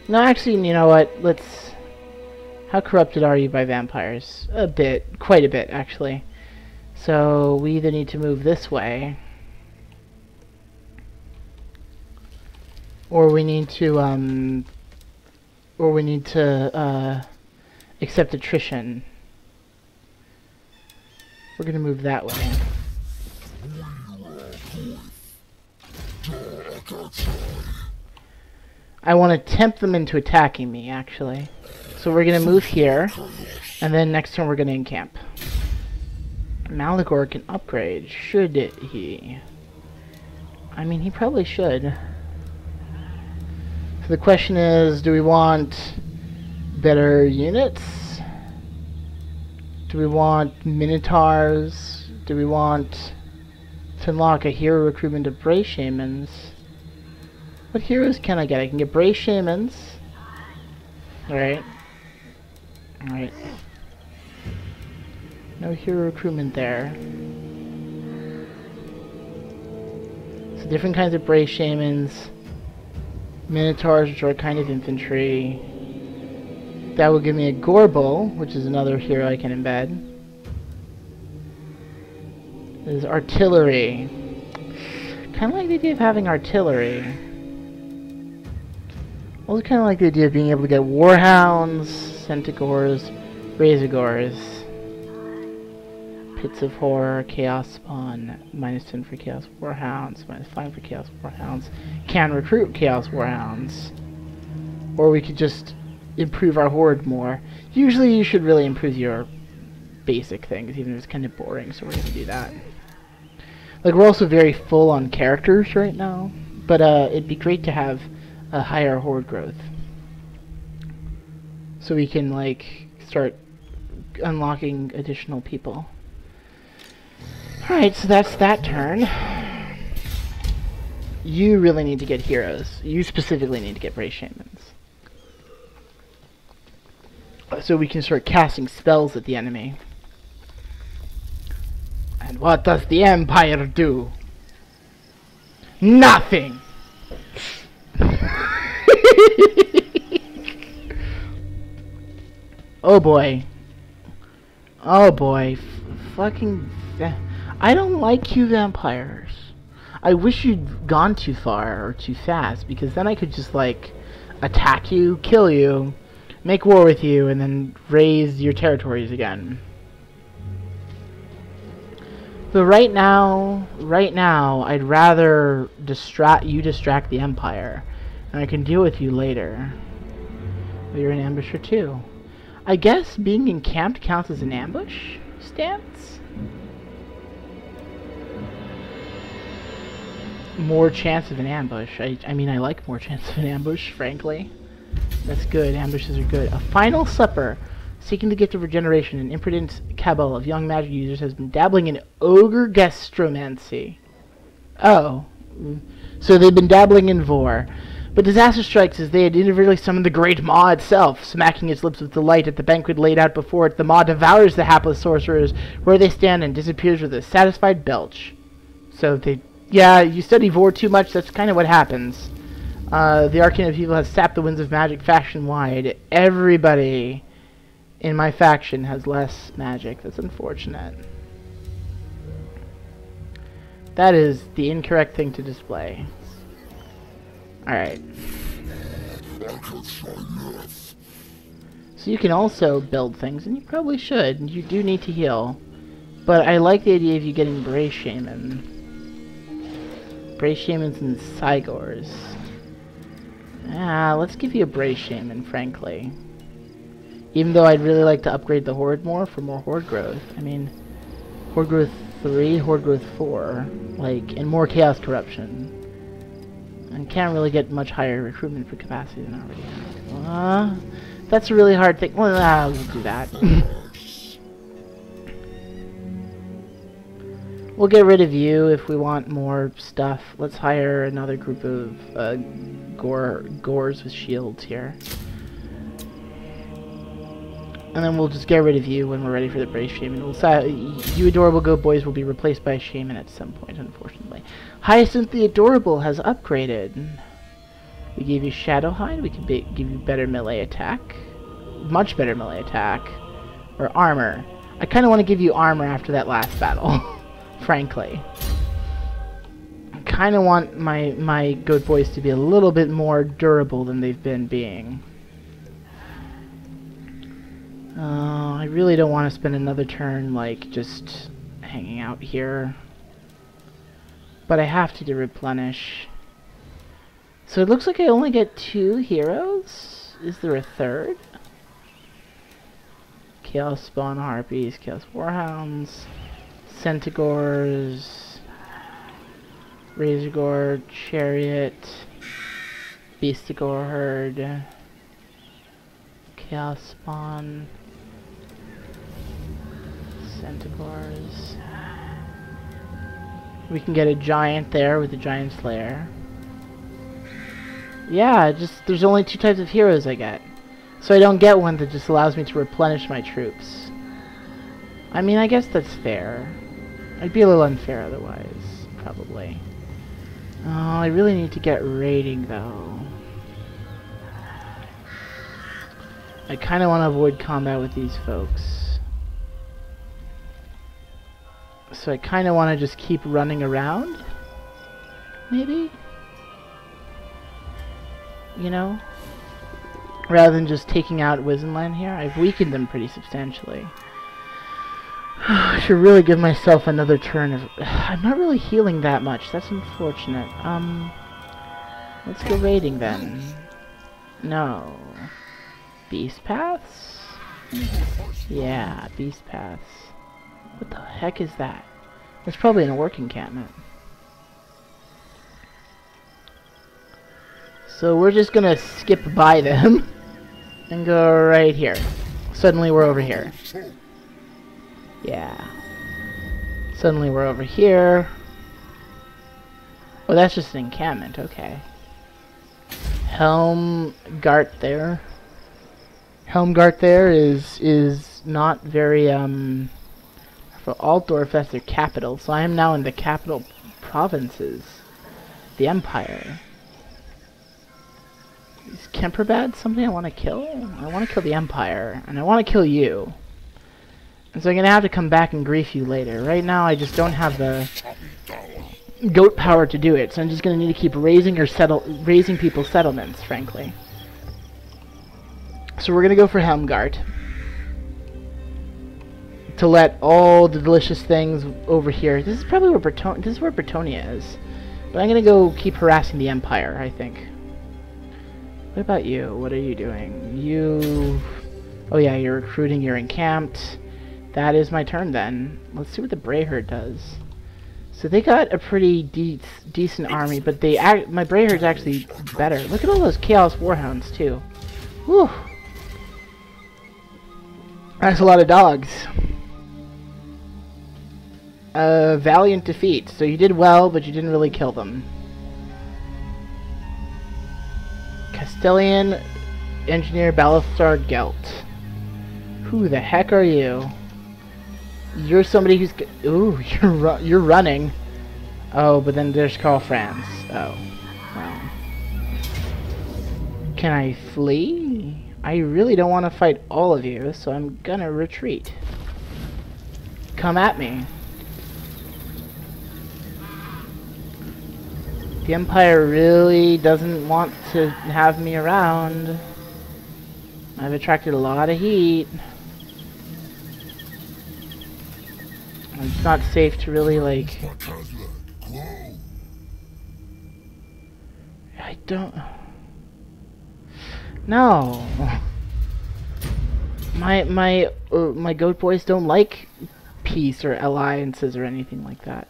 No, actually, you know what? Let's... How corrupted are you by vampires? A bit. Quite a bit, actually. So, we either need to move this way... Or we need to, accept attrition. We're gonna move that way. I want to tempt them into attacking me, actually. So we're gonna move here, and then next turn we're gonna encamp. Maligor can upgrade, should he? I mean, he probably should. The question is, do we want better units? Do we want Minotaurs? Do we want to unlock a hero recruitment of Bray Shamans? What heroes can I get? I can get Bray Shamans. Alright. Alright. No hero recruitment there. So different kinds of Bray Shamans. Minotaurs, which are kind of infantry. That will give me a Gorbel, which is another hero I can embed. There's artillery. Kind of like the idea of having artillery. Also kind of like the idea of being able to get Warhounds, Centaurs, Razorgors. Pits of Horror, Chaos Spawn, -10 for Chaos Warhounds, -5 for Chaos Warhounds. Can recruit Chaos Warhounds. Or we could just improve our horde more. Usually you should really improve your basic things, even if it's kind of boring, so we're going to do that. Like, we're also very full on characters right now, but it'd be great to have a higher horde growth. So we can, like, start unlocking additional people. Alright, so that's that turn. You really need to get heroes. You specifically need to get Bray Shamans. So we can start casting spells at the enemy. And what does the Empire do? Nothing! Oh boy. Oh boy. Fucking... I don't like you vampires. I wish you'd gone too far or too fast, because then I could just, like, attack you, kill you, make war with you, and then raise your territories again. But right now, I'd rather distract the Empire, and I can deal with you later. But you're an ambusher too. I guess being encamped counts as an ambush? stance. More chance of an ambush. I mean, I like more chance of an ambush, frankly. That's good. Ambushes are good. A final supper. Seeking the gift of regeneration, an imprudent cabal of young magic users has been dabbling in ogre gastromancy. Oh. So they've been dabbling in vor. But disaster strikes as they had inadvertently summoned the great maw itself. Smacking its lips with delight at the banquet laid out before it, the maw devours the hapless sorcerers where they stand and disappears with a satisfied belch. So they... Yeah, you study vor too much, that's kind of what happens. The Arcane of Evil has sapped the winds of magic faction-wide. Everybody in my faction has less magic. That's unfortunate. That is the incorrect thing to display. Alright. So you can also build things, and you probably should. You do need to heal. But I like the idea of you getting Brace Shaman. Brace Shamans and Cygors. Let's give you a Brace Shaman, frankly. Even though I'd really like to upgrade the Horde more for more Horde growth. I mean, Horde growth 3, Horde growth 4. Like, and more Chaos Corruption. And can't really get much higher recruitment for capacity than I already have. That's a really hard thing. Well, we'll do that. We'll get rid of you if we want more stuff. Let's hire another group of gores with shields here. And then we'll just get rid of you when we're ready for the Brace Shaman. You adorable goat boys will be replaced by a Shaman at some point, unfortunately. Hyacinth the Adorable has upgraded. We gave you Shadow Hide. We can give you better melee attack. Much better melee attack. Or armor. I kind of want to give you armor after that last battle. Frankly. I kind of want my goat boys to be a little bit more durable than they've been being. I really don't want to spend another turn, like, just hanging out here. But I have to replenish. So it looks like I only get 2 heroes? Is there a third? Chaos Spawn Harpies, Chaos Warhounds, Centigores, Razorgore, Chariot, Beastigore Herd, Chaos Spawn, Centigores. We can get a giant there with the Giant Slayer. Yeah, there's only 2 types of heroes I get. So I don't get one that just allows me to replenish my troops. I mean, I guess that's fair. I'd be a little unfair otherwise, probably. Oh, I really need to get raiding, though. I kind of want to avoid combat with these folks. So I kind of want to just keep running around? Maybe? You know? Rather than just taking out Wizenland here. I've weakened them pretty substantially. I should really give myself another turn of... I'm not really healing that much. That's unfortunate. Let's go raiding then. No. Beast Paths? Yeah, Beast Paths. What the heck is that? It's probably in a work encampment. So we're just gonna skip by them and go right here. Suddenly we're over here. Yeah. Suddenly we're over here. Oh, that's just an encampment. Okay. Helmgart there. Helmgart there is not very for Altdorf, that's their capital. So I am now in the capital provinces. The Empire. Is Kemperbad something I want to kill? I want to kill the Empire, and I want to kill you. And so I'm going to have to come back and grief you later. Right now I just don't have the goat power to do it, so I'm just going to need to keep raising people's settlements, frankly. So we're going to go for Helmgart. To let all the delicious things over here. This is probably where Bretonia is. But I'm going to go keep harassing the Empire, I think. What about you? What are you doing? Oh yeah, you're recruiting, you're encamped. That is my turn then. Let's see what the Brayherd does. So they got a pretty decent army, but my Brayherd's actually better. Look at all those Chaos Warhounds too. Whew. That's a lot of dogs. Valiant defeat. So you did well, but you didn't really kill them. Castellan Engineer Ballastar Gelt. Who the heck are you? You're somebody who's... Ooh, you're running. Oh, but then there's Carl Franz. Oh. Well. Can I flee? I really don't want to fight all of you, so I'm gonna retreat. Come at me. The Empire really doesn't want to have me around. I've attracted a lot of heat. It's not safe to really, like... I don't... No! My goat boys don't like peace or alliances or anything like that.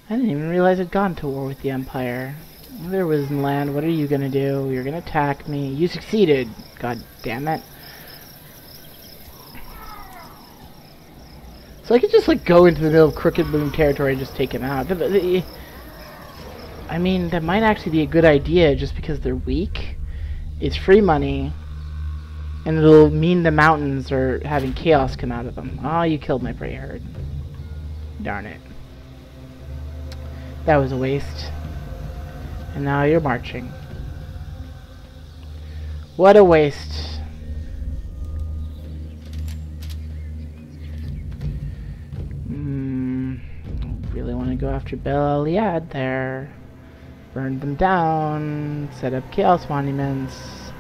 I didn't even realize I'd gone to war with the Empire. There was land. What are you gonna do? You're gonna attack me. You succeeded. God damn it. So I could just like go into the middle of Crooked Moon territory and just take him out. I mean, that might actually be a good idea just because they're weak. It's free money. And it'll mean the mountains are having chaos come out of them. Oh, you killed my Brayherd. Darn it. That was a waste. And now you're marching. What a waste. Really want to go after Bel Aliad there. Burn them down. Set up chaos monuments.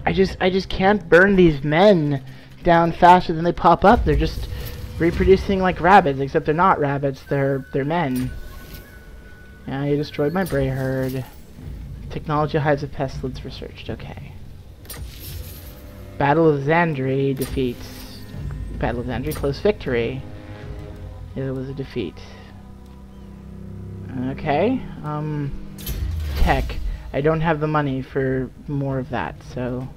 I just can't burn these men down faster than they pop up. They're just reproducing like rabbits, except they're not rabbits, they're men. Yeah, you destroyed my Brayherd. Technology hives of pestilence researched. Okay. Battle of Zandri defeats. Battle of Zandri, close victory. It was a defeat. Okay. Tech. I don't have the money for more of that, so...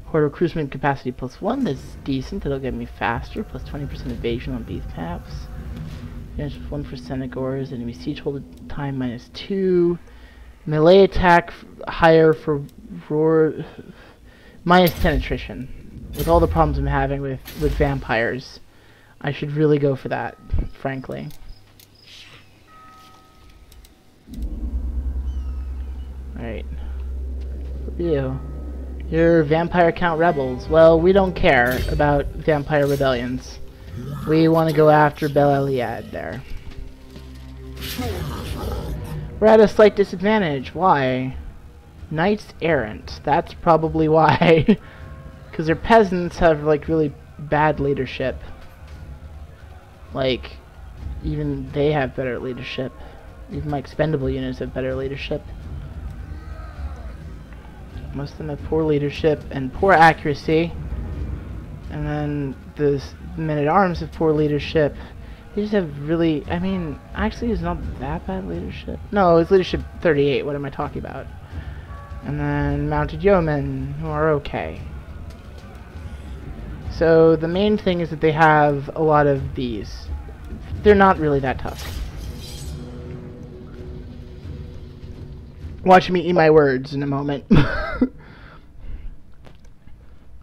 Horde recruitment capacity +1, that's decent. That'll get me faster. Plus 20% evasion on these maps. Finish with 1% of gores. Enemy siege hold time -2. Melee attack higher for roar. -10 attrition. With all the problems I'm having with vampires, I should really go for that, frankly. Alright. What are you? You're vampire count rebels. Well, we don't care about vampire rebellions. We want to go after Bel Aliad there. We're at a slight disadvantage. Why? Knights errant. That's probably why. Because their peasants have like really bad leadership. Like, even they have better leadership. Even my expendable units have better leadership. Most of them have poor leadership and poor accuracy. And then the men-at-arms have poor leadership. They just have really... I mean, actually it's not that bad leadership. No, it's leadership 38. What am I talking about? And then mounted yeomen, who are okay. So the main thing is that they have a lot of these. They're not really that tough. Watch me eat my words in a moment.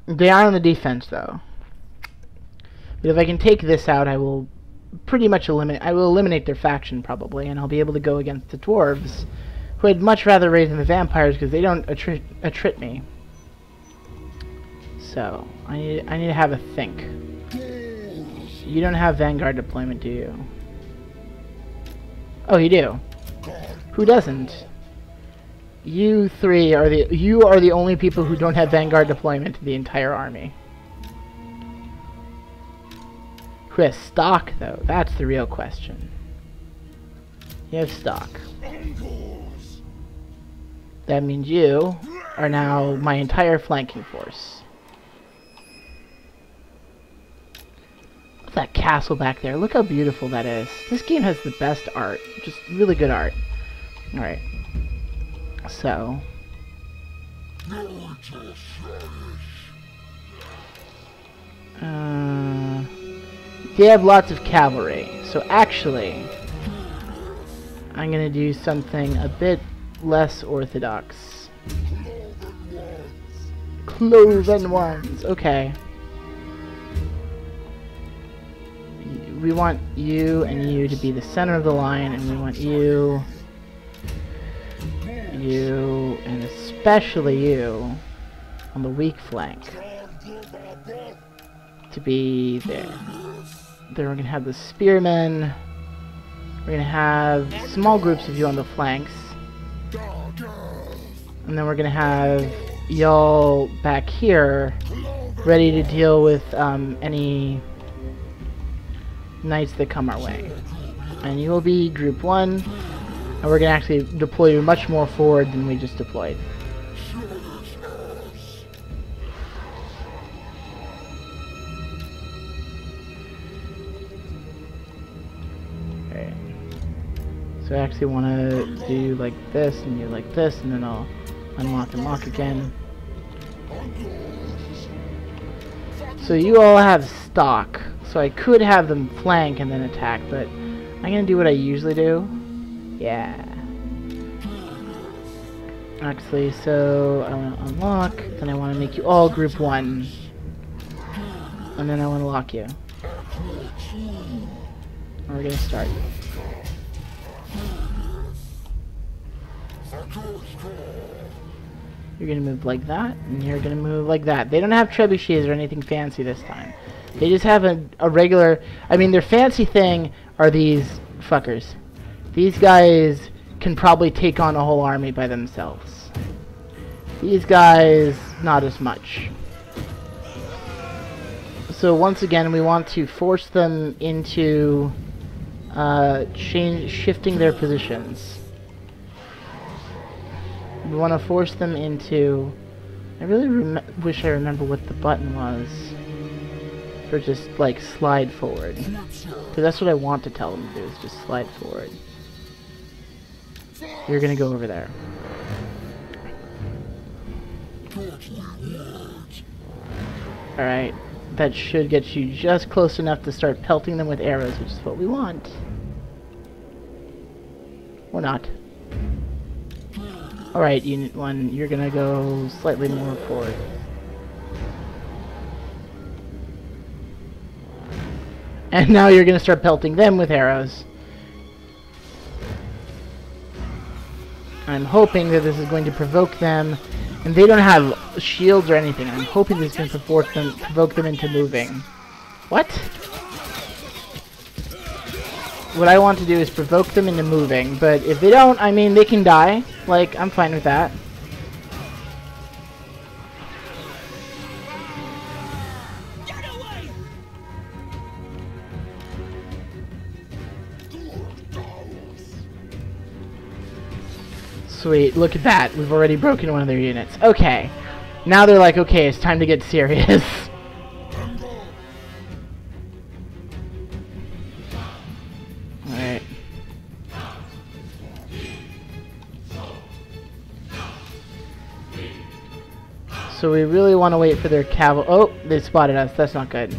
They are on the defense, though. But if I can take this out, I will pretty much eliminate their faction, probably, and I'll be able to go against the dwarves, who I'd much rather raise than the vampires, because they don't attrit me. So, I need to have a think. You don't have Vanguard deployment, do you? Oh, you do. Who doesn't? You three are the only people who don't have Vanguard deployment to the entire army. Who has stock, though? That's the real question. You have stock. That means you are now my entire flanking force. that castle back there. Look how beautiful that is. This game has the best art. Just really good art. Alright. So. They have lots of cavalry. So actually, I'm gonna do something a bit less orthodox. Cloven ones. Okay. We want you and you to be the center of the line, and we want you, and especially you on the weak flank to be there. Then we're gonna have the spearmen. We're gonna have small groups of you on the flanks, and then we're gonna have y'all back here ready to deal with any knights that come our way. And you will be group 1, and we're gonna actually deploy you much more forward than we just deployed. Okay. So I actually want to do like this, and you like this, and then I'll unlock and lock again. So you all have stock. So I could have them flank and then attack, but I'm gonna do what I usually do. Yeah. Actually, so I want to unlock, then I want to make you all group 1. And then I want to lock you. And we're gonna start. You're gonna move like that, and you're gonna move like that. They don't have trebuchets or anything fancy this time. They just have a regular... I mean, their fancy thing are these fuckers. These guys can probably take on a whole army by themselves. These guys, not as much. So once again, we want to force them into shifting their positions. We want to force them into... I really wish I remember what the button was. For just like slide forward, because that's what I want to tell them to do, is just slide forward. You're gonna go over there. Alright, that should get you just close enough to start pelting them with arrows, which is what we want. Or not. Alright, Unit 1, you're gonna go slightly more forward. And now you're going to start pelting them with arrows. I'm hoping that this is going to provoke them. And they don't have shields or anything. I'm hoping this is going to provoke them into moving. What? What I want to do is provoke them into moving. But if they don't, I mean, they can die. Like, I'm fine with that. Sweet, look at that. We've already broken one of their units. Okay. Now they're like, okay, it's time to get serious. Alright. So we really want to wait for their cavalry. Oh, they spotted us. That's not good.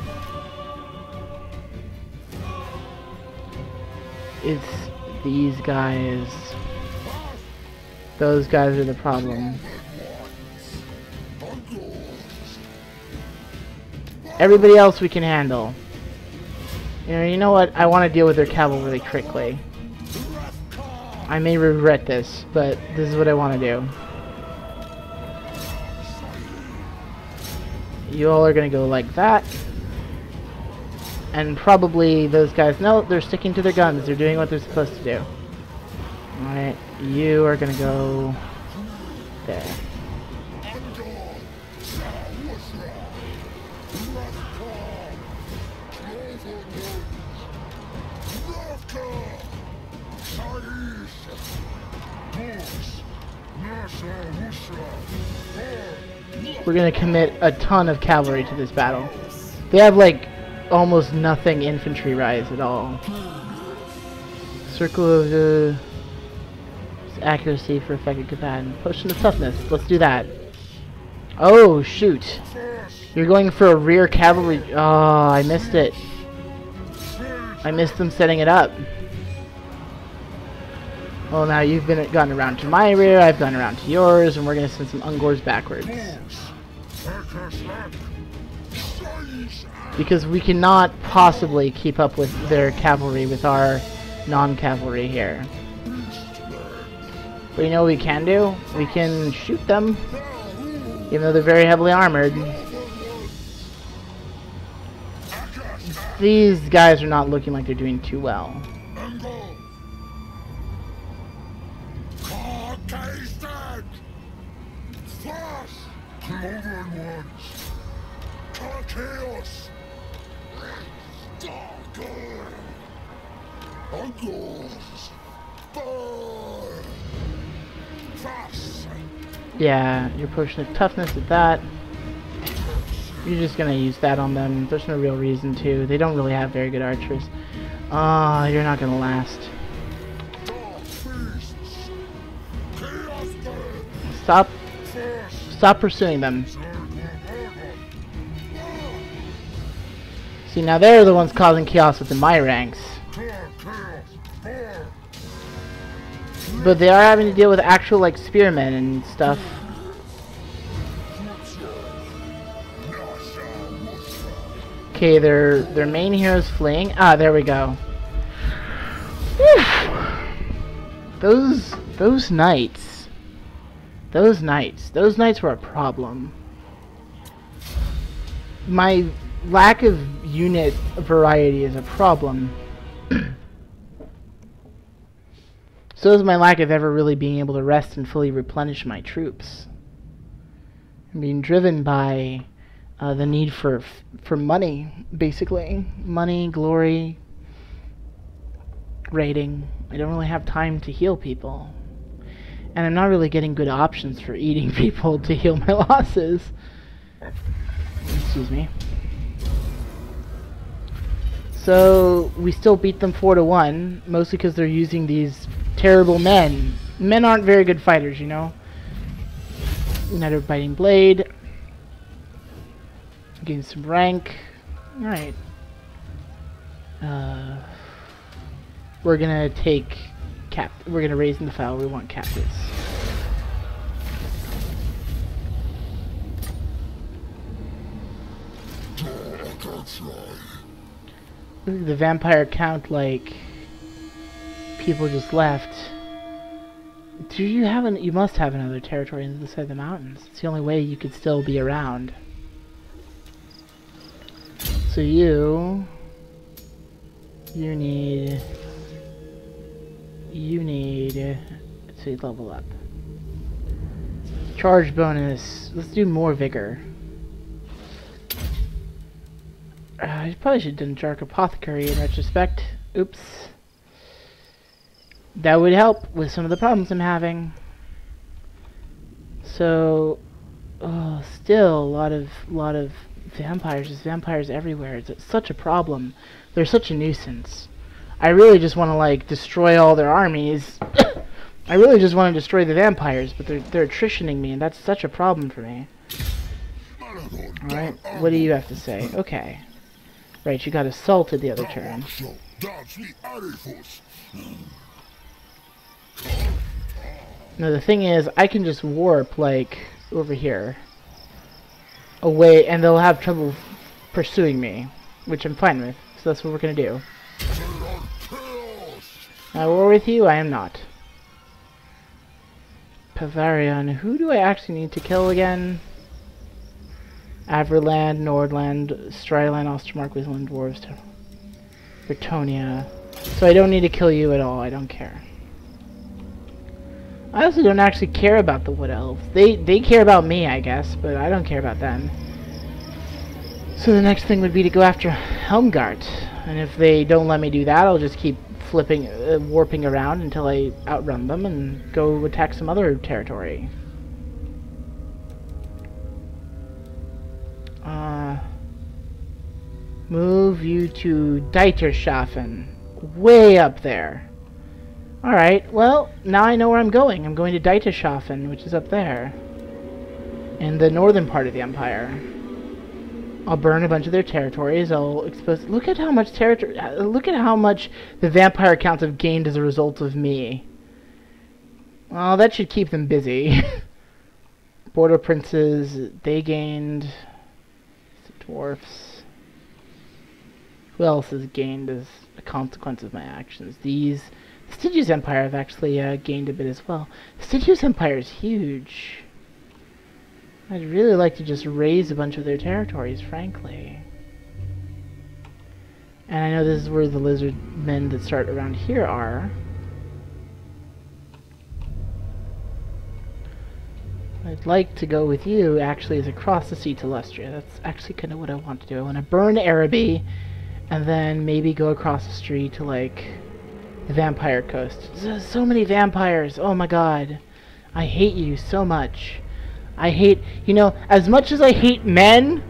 It's these guys. Those guys are the problem. Everybody else we can handle. You know what? I want to deal with their cavalry really quickly. I may regret this, but this is what I want to do. You all are going to go like that. And probably those guys... No, they're sticking to their guns. They're doing what they're supposed to do. Alright, you are gonna go there. We're gonna commit a ton of cavalry to this battle. They have like almost nothing infantry rise at all. Circle of accuracy for effective combat. Potion of toughness. Let's do that. Oh shoot! You're going for a rear cavalry. Oh, I missed it. I missed them setting it up. Well, now you've gotten around to my rear, I've gone around to yours, and we're going to send some Ungors backwards. Because we cannot possibly keep up with their cavalry with our non-cavalry here. But you know what we can do? We can shoot them, even though they're very heavily armored. These guys are not looking like they're doing too well. Yeah, you're pushing the toughness at that. You're just gonna use that on them. There's no real reason to. They don't really have very good archers. You're not gonna last. Stop pursuing them. See, now they're the ones causing chaos within my ranks. But they are having to deal with actual, like, spearmen and stuff. Okay, their main hero's fleeing. Ah, there we go. Whew. Those knights were a problem. My lack of unit variety is a problem. So is my lack of ever really being able to rest and fully replenish my troops. I'm being driven by the need for money, basically. Money, glory, rating. I don't really have time to heal people. And I'm not really getting good options for eating people to heal my losses. Excuse me. So we still beat them 4-1, mostly because they're using these terrible men. Men aren't very good fighters, you know. Another biting blade. Gain some rank. Alright. We're gonna take we're gonna raise in the file. We want captives. The vampire count, like, people just left. Do you have you must have another territory on the side of the mountains. It's the only way you could still be around. So you need to level up. Charge bonus. Let's do more vigor. I probably should have done Dark Apothecary in retrospect. Oops. That would help with some of the problems I'm having. So, still a lot of vampires. There's vampires everywhere. It's such a problem. They're such a nuisance. I really just want to, like, destroy all their armies. I really just want to destroy the vampires, but they're attritioning me, and that's such a problem for me. Alright, what do you have to say? Okay. Right, you got assaulted the other turn. Now the thing is, I can just warp, like, over here. Away, and they'll have trouble pursuing me, which I'm fine with. So that's what we're gonna do. At war with you, I am not. Bavarian, who do I actually need to kill again? Averland, Nordland, Stryland, Ostermark, Wisland, Dwarves, Britonia. So I don't need to kill you at all, I don't care. I also don't actually care about the Wood Elves. They care about me, I guess, but I don't care about them. So the next thing would be to go after Helmgart. And if they don't let me do that, I'll just keep warping around until I outrun them and go attack some other territory. Move you to Deiterschaffen. Way up there. Alright, well, now I know where I'm going. I'm going to Deiterschaffen, which is up there. In the northern part of the Empire. I'll burn a bunch of their territories. I'll expose... Look at how much territory... Look at how much the vampire counts have gained as a result of me. Well, that should keep them busy. Border princes, they gained... Dwarfs. Who else has gained as a consequence of my actions? These... The Stygius Empire have actually gained a bit as well. The Stygius Empire is huge. I'd really like to just raise a bunch of their territories, frankly. And I know this is where the lizard men that start around here are. I'd like to go with you, actually, as across the sea to Lustria. That's actually kind of what I want to do. I want to burn Araby, and then maybe go across the street to, like, the Vampire Coast. There's so many vampires! Oh my god. I hate you so much. I hate, you know, as much as I hate men,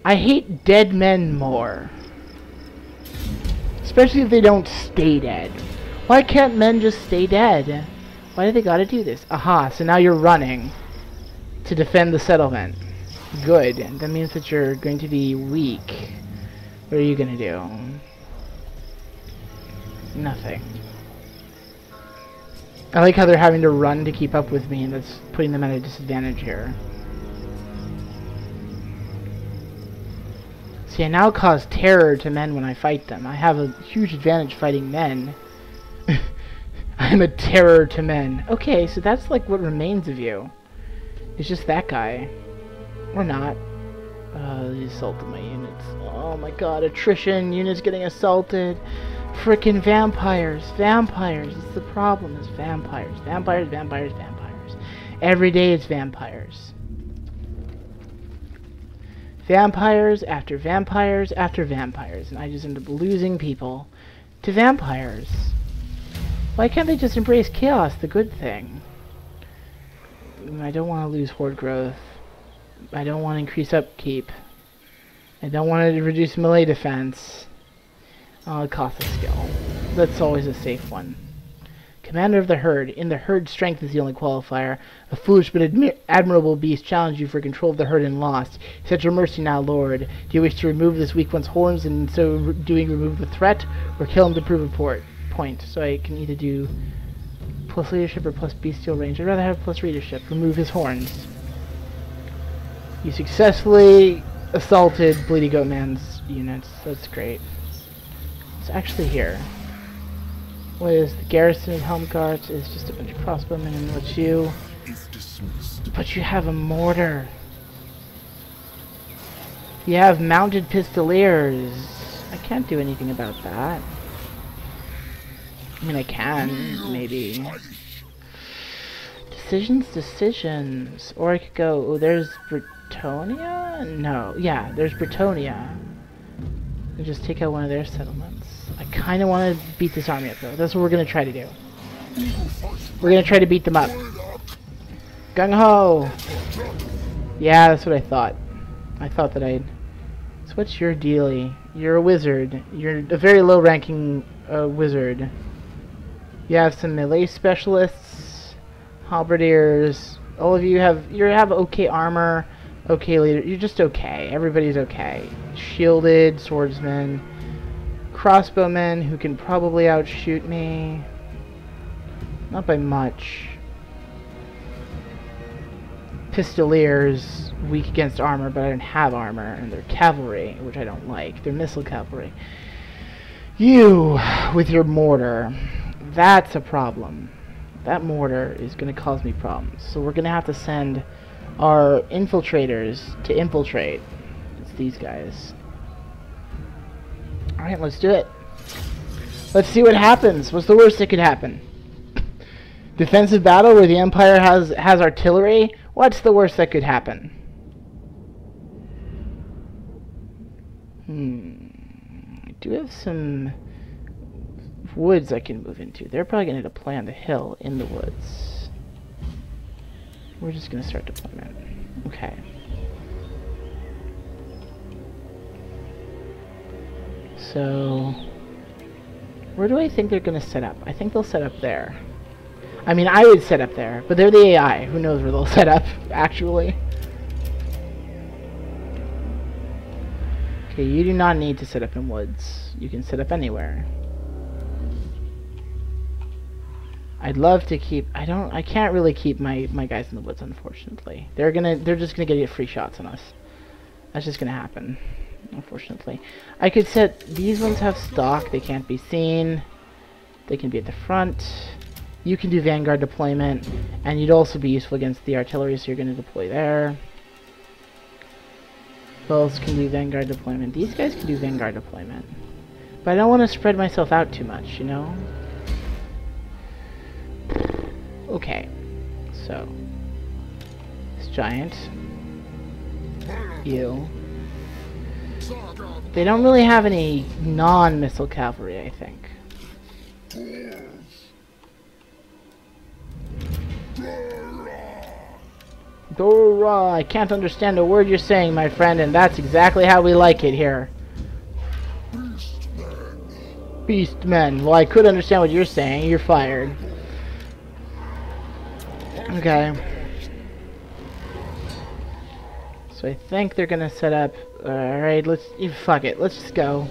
I hate dead men more. Especially if they don't stay dead. Why can't men just stay dead? Why do they gotta do this? Aha, so now you're running to defend the settlement. Good. That means that you're going to be weak. What are you gonna do? Nothing. I like how they're having to run to keep up with me, and that's putting them at a disadvantage here. See, I now cause terror to men when I fight them. I have a huge advantage fighting men. I'm a terror to men. Okay, so that's like what remains of you. It's just that guy. Or not. He assaulted my units. Oh my god, attrition, units getting assaulted. Frickin' vampires. Vampires. It's the problem is vampires. Vampires, vampires, vampires. Every day it's vampires. Vampires after vampires after vampires. And I just end up losing people to vampires. Why can't they just embrace chaos, the good thing? I don't want to lose horde growth. I don't want to increase upkeep. I don't want to reduce melee defense. It costs a skill. That's always a safe one. Commander of the herd. In the herd, strength is the only qualifier. A foolish but admirable beast challenged you for control of the herd and lost. He said, "Your mercy now, Lord. Do you wish to remove this weak one's horns and in so doing remove the threat, or kill him to prove a point?" So I can either do plus leadership or plus bestial range. I'd rather have plus leadership. Remove his horns. You successfully assaulted Bleedy Goat Man's units. That's great. It's actually here. What is the garrison of Helmgart? Is just a bunch of crossbowmen, and what's you? But you have a mortar. You have mounted pistoliers. I can't do anything about that. I mean, I can, maybe. Decisions. Or I could go, oh, there's Britonia? No, yeah, there's Britonia. And just take out one of their settlements. I kind of want to beat this army up, though. That's what we're going to try to do. We're going to try to beat them up. Gung-ho! Yeah, that's what I thought. I thought that I'd... So what's your dealie? You're a wizard. You're a very low-ranking wizard. You have some melee specialists, halberdiers. All of you have okay armor, okay leader. You're just okay. Everybody's okay. Shielded swordsmen, crossbowmen who can probably outshoot me. Not by much. Pistoliers, weak against armor, but I don't have armor, and they're cavalry, which I don't like. They're missile cavalry. You, with your mortar, that's a problem. That mortar is going to cause me problems. So we're going to have to send our infiltrators to infiltrate. It's these guys. Alright, let's do it. Let's see what happens. What's the worst that could happen? Defensive battle where the Empire has artillery? What's the worst that could happen? I do have some woods I can move into. They're probably going to need to play on the hill in the woods. We're just going to start deployment. Okay. So, where do I think they're going to set up? I think they'll set up there. I mean, I would set up there, but they're the AI. Who knows where they'll set up, actually. Okay, you do not need to set up in woods. You can set up anywhere. I'd love to keep... I can't really keep my guys in the woods, unfortunately. They're just gonna get free shots on us. That's just gonna happen, unfortunately. I could set... These ones have stock. They can't be seen. They can be at the front. You can do vanguard deployment, and you'd also be useful against the artillery, so you're gonna deploy there. Who else can do vanguard deployment? These guys can do vanguard deployment. But I don't want to spread myself out too much, you know? Okay. So. This giant. You. They don't really have any non-missile cavalry, I think. Dora, I can't understand a word you're saying, my friend, and that's exactly how we like it here. Beastmen. Well, I could understand what you're saying. You're fired. Okay. So I think they're gonna set up... Alright, fuck it. Let's just go.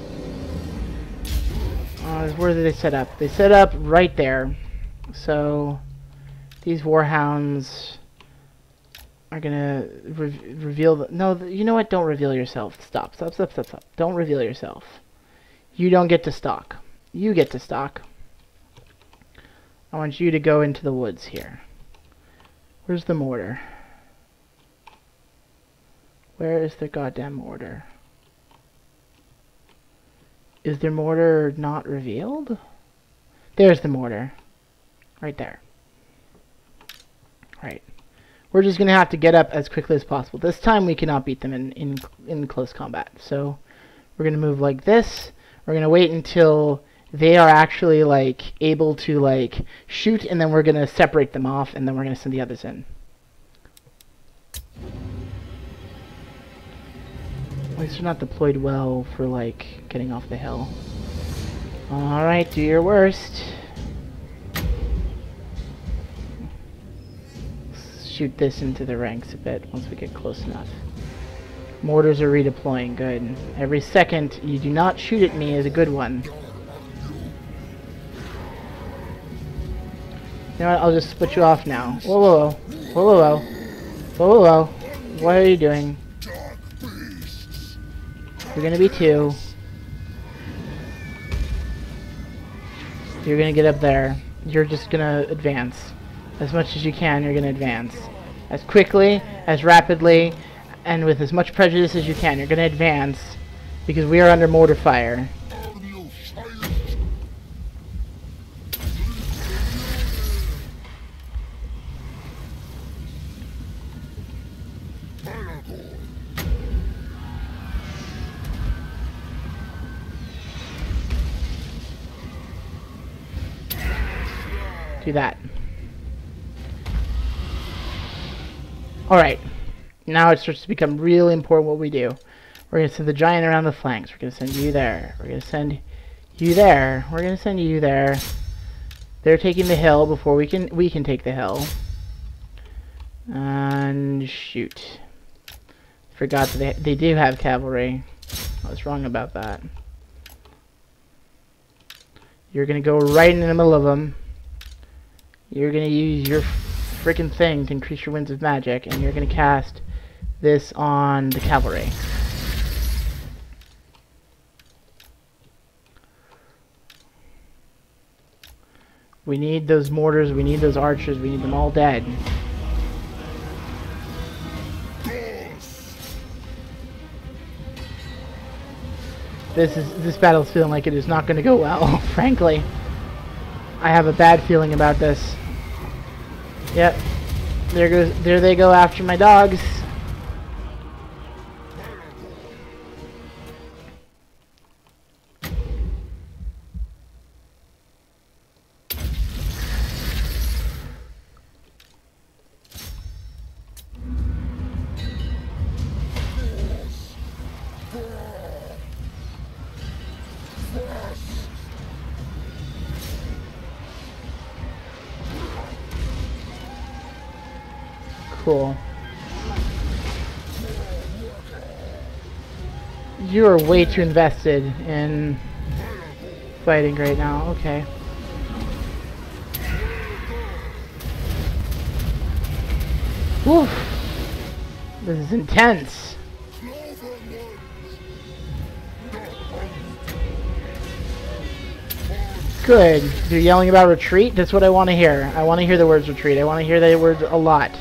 Where did they set up? They set up right there. So... These warhounds... are gonna reveal the... No, you know what? Don't reveal yourself. Stop. Don't reveal yourself. You don't get to stalk. You get to stalk. I want you to go into the woods here. Where's the mortar? Where is the goddamn mortar? Is the mortar not revealed? There's the mortar. Right there. Right. We're just going to have to get up as quickly as possible. This time we cannot beat them in close combat. So we're going to move like this. We're going to wait until they are actually like able to like shoot, and then we're going to separate them off, and then we're going to send the others in. At least they're not deployed well for like getting off the hill. Alright, do your worst. Shoot this into the ranks a bit once we get close enough. Mortars are redeploying. Good. Every second you do not shoot at me is a good one. You know what? I'll just split you off now. Whoa, whoa, whoa. Whoa, whoa, whoa. Whoa, whoa, whoa. What are you doing? You're gonna be two. You're gonna get up there. You're just gonna advance. As much as you can, you're gonna advance. As quickly, as rapidly, and with as much prejudice as you can, you're gonna advance. Because we are under mortar fire. Do that. Alright. Now it starts to become really important what we do. We're going to send the giant around the flanks. We're going to send you there. We're going to send you there. We're going to send you there. They're taking the hill before we can take the hill. And shoot. Forgot that they do have cavalry. I was wrong about that. You're going to go right in the middle of them. You're going to use your freaking thing to increase your winds of magic, and you're going to cast this on the cavalry. We need those mortars, we need those archers, we need them all dead. This battle's feeling like it is not going to go well, frankly. I have a bad feeling about this. Yep. There they go after my dogs. Cool. You are way too invested in fighting right now. Okay. Woof. This is intense. Good. You're yelling about retreat? That's what I want to hear. I want to hear the words retreat. I want to hear the words a lot.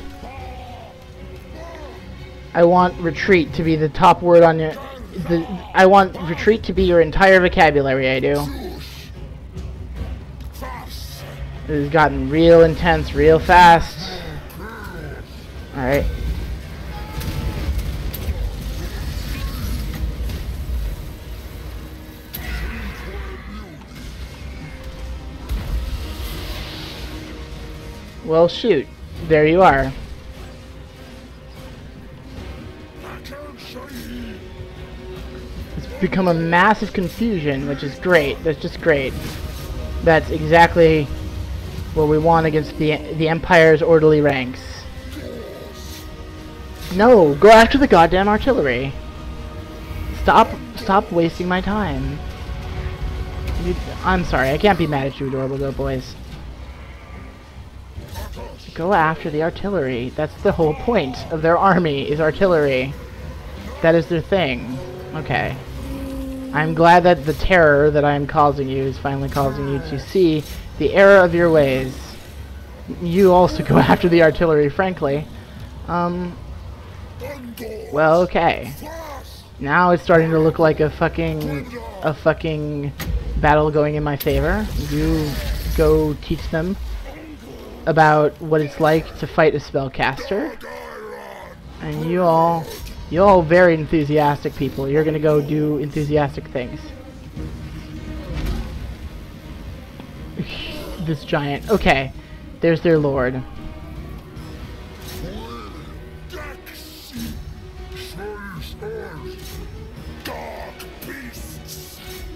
I want retreat to be the top word on your... I want retreat to be your entire vocabulary, I do. This has gotten real intense, real fast. Alright. Well, shoot. There you are. It's become a massive confusion, which is great. That's just great. That's exactly what we want against the Empire's orderly ranks. No, go after the goddamn artillery. Stop wasting my time. I'm sorry, I can't be mad at you, adorable little boys. Go after the artillery. That's the whole point of their army, is artillery. That is their thing. Okay. I'm glad that the terror that I am causing you is finally causing you to see the error of your ways. You also go after the artillery, frankly. Well, okay. Now it's starting to look like a fucking battle going in my favor. You go teach them about what it's like to fight a spellcaster. And you all very enthusiastic people. You're gonna go do enthusiastic things. This giant. Okay. There's their lord.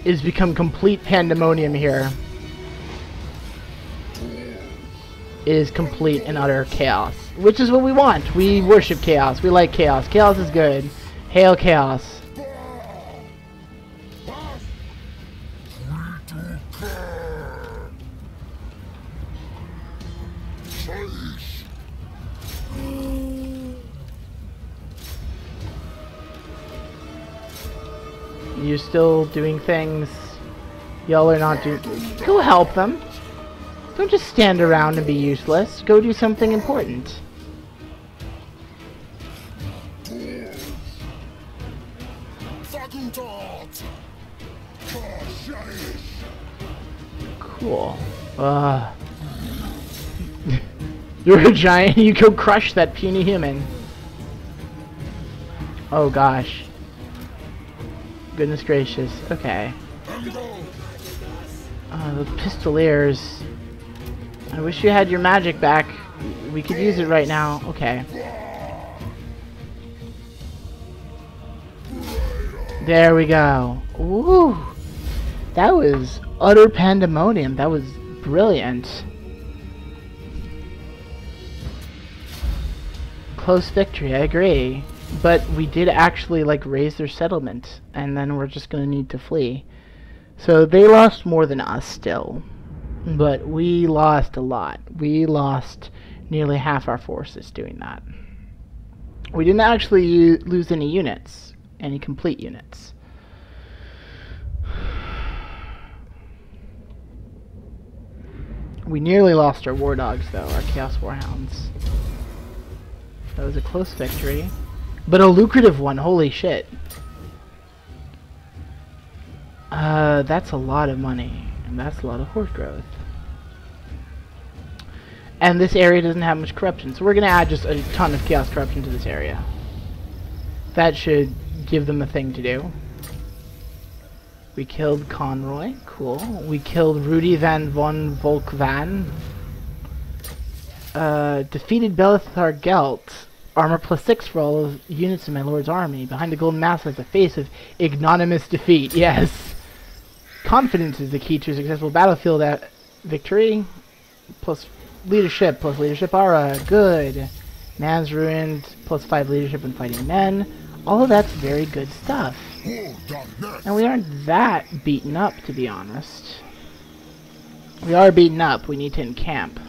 It has become complete pandemonium here. It is complete and utter chaos. Which is what we want. We worship chaos. We like chaos. Chaos is good. Hail chaos. You're still doing things. Y'all are not doing... Go help them. Don't just stand around and be useless. Go do something important. Cool. You're a giant. You go crush that puny human. Oh gosh. Goodness gracious. Okay. The pistoliers. I wish you had your magic back. We could use it right now. Okay. There we go. Ooh. That was utter pandemonium. That was brilliant. Close victory, I agree. But we did actually, like, raise their settlement. And then we're just gonna need to flee. So they lost more than us still. But we lost a lot. We lost nearly half our forces doing that. We didn't actually lose any units. Any complete units. We nearly lost our war dogs, though. Our Chaos Warhounds. That was a close victory. But a lucrative one. Holy shit. That's a lot of money. And that's a lot of horde growth. And this area doesn't have much corruption. So we're going to add just a ton of chaos corruption to this area. That should give them a thing to do. We killed Conroy. Cool. We killed Rudy von Volk van. Defeated Belethar Gelt. Armor +6 for all of units in my lord's army. Behind the golden mask lies the face of ignominious defeat. Yes. Confidence is the key to a successful battlefield victory. Plus leadership aura. Good. Man's ruined, +5 leadership and fighting men. All of that's very good stuff. And we aren't that beaten up, to be honest. We are beaten up. We need to encamp.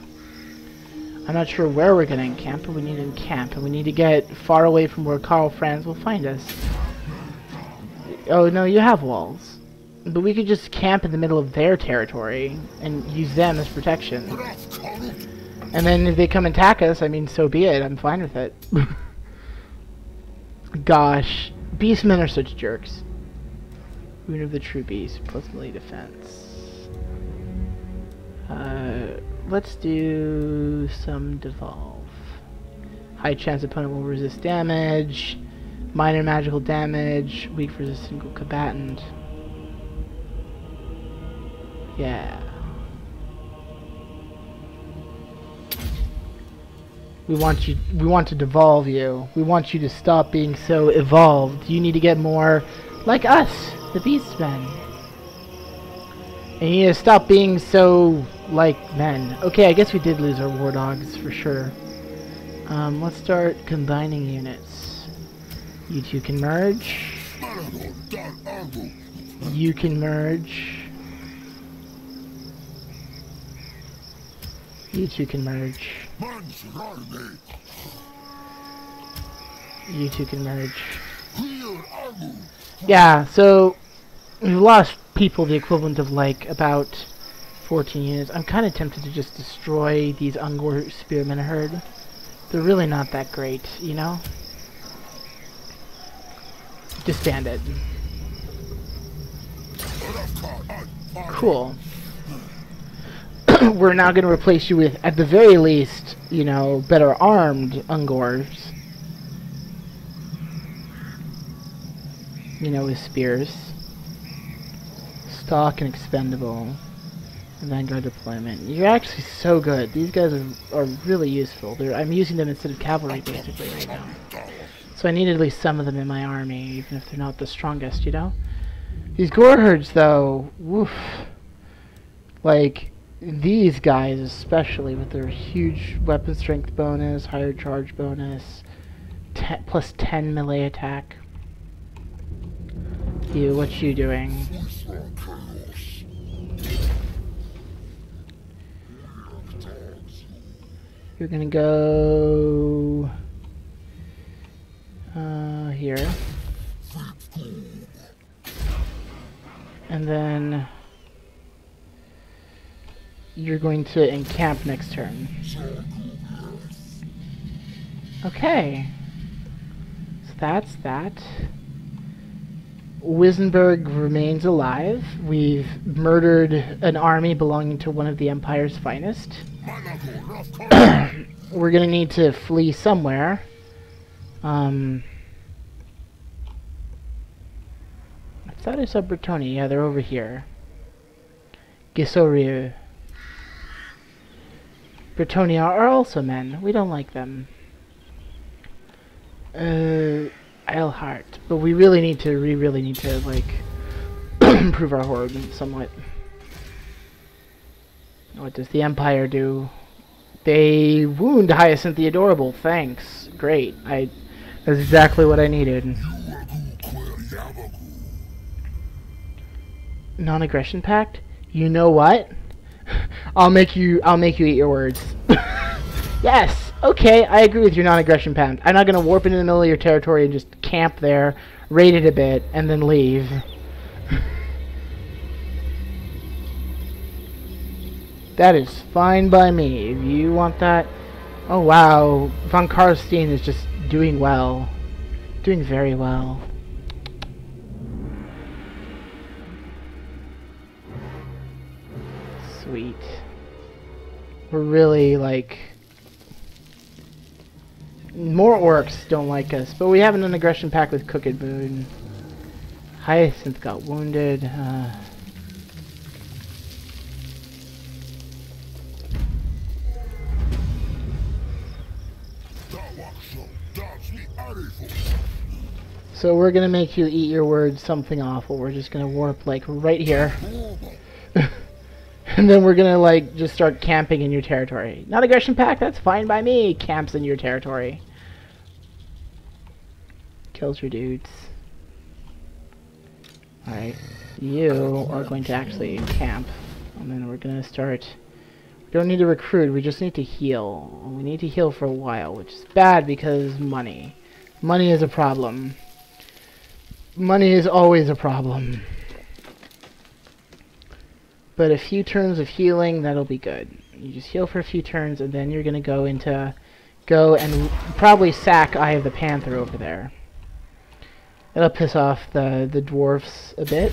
I'm not sure where we're going to encamp, but we need to encamp. And we need to get far away from where Carl Franz will find us. Oh, no, you have walls. But we could just camp in the middle of their territory and use them as protection. And then if they come and attack us, I mean, so be it. I'm fine with it. Gosh. Beastmen are such jerks. Rune of the True Beast, plus melee defense. Let's do some devolve. High chance opponent will resist damage. Minor magical damage. Weak versus single combatant. Yeah. We want to devolve you. We want you to stop being so evolved. You need to get more like us, the Beastmen. And you need to stop being so like men. Okay, I guess we did lose our war dogs for sure. Let's start combining units. You two can merge. You can merge. You two can merge. You two can merge. Yeah, so we've lost people the equivalent of like about 14 units. I'm kind of tempted to just destroy these Ungor Spearmen herd. They're really not that great, you know? Disband it. Cool. We're now going to replace you with, at the very least, you know, better armed Ungors. You know, with spears. Stock and expendable. And Vanguard deployment. You're actually so good. These guys are really useful. I'm using them instead of cavalry, basically, right now. So I need at least some of them in my army, even if they're not the strongest, you know? These gore herds, though, woof. Like, these guys especially, with their huge weapon strength bonus, higher charge bonus, plus 10 melee attack. You, what you doing? You're gonna go here, and then you're going to encamp next turn. Okay, so that's that. Wissenberg remains alive. We've murdered an army belonging to one of the Empire's finest. We're gonna need to flee somewhere. I thought I saw Bretonnia. Yeah, they're over here. Gisoriu. Bretonnia are also men. We don't like them. Eilhart. But we really need to, like, improve our horde somewhat. What does the Empire do? They wound Hyacinth the Adorable. Thanks. Great. That's exactly what I needed. Non-aggression pact? You know what? I'll make you eat your words. Yes. Okay, I agree with your non-aggression pact. I'm not gonna warp into the middle of your territory and just camp there, raid it a bit, and then leave. That is fine by me. If you want that. Oh wow, von Karstein is just doing well. Doing very well. Sweet. We're really, like... More orcs don't like us, but we have an aggression pact with Crooked Moon. Hyacinth got wounded. So we're gonna make you eat your words something awful. We're just gonna warp like right here. And then we're gonna, like, just start camping in your territory. Not aggression pact, that's fine by me. Camps in your territory. Kills your dudes. Alright. You are going to actually camp. And then we're gonna start... We don't need to recruit, we just need to heal. We need to heal for a while, which is bad because money. Money is a problem. Money is always a problem. But a few turns of healing, that'll be good. You just heal for a few turns, and then you're gonna go and probably sack Eye of the Panther over there. It'll piss off the dwarfs a bit.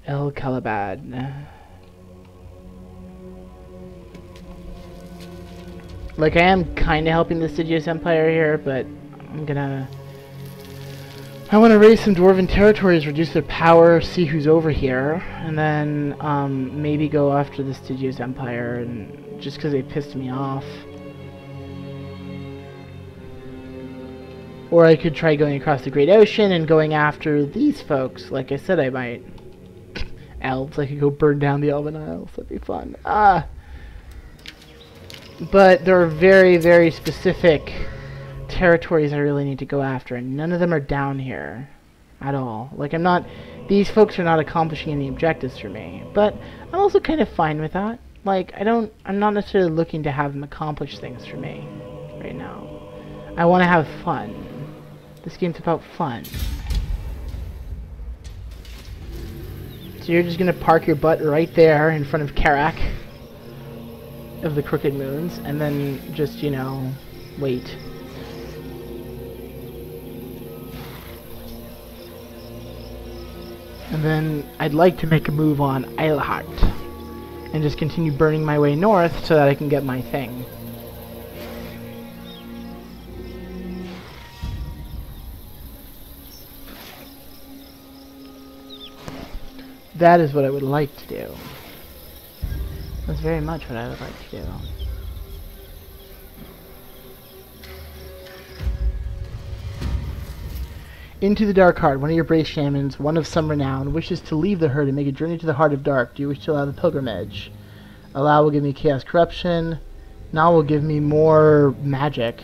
El Calabad. Like, I am kinda helping the Sidious Empire here, but I want to raise some dwarven territories, reduce their power, see who's over here, and then maybe go after the Stygius Empire, and just because they pissed me off. Or I could try going across the Great Ocean and going after these folks. Like I said, I might. Elves, I could go burn down the Elven Isles. That'd be fun. But there are very, very specific territories I really need to go after, and none of them are down here at all. Like, these folks are not accomplishing any objectives for me, but I'm also kind of fine with that. Like, I'm not necessarily looking to have them accomplish things for me right now. I want to have fun. This game's about fun. So you're just gonna park your butt right there in front of Karak of the Crooked Moons, and then just, you know, wait. And then I'd like to make a move on Eilhart and just continue burning my way north so that I can get my thing. That is what I would like to do. That's very much what I would like to do. Into the Dark Heart, one of your brave shamans, one of some renown, wishes to leave the herd and make a journey to the Heart of Dark. Do you wish to allow the pilgrimage? Allow will give me Chaos Corruption. Now will give me more magic.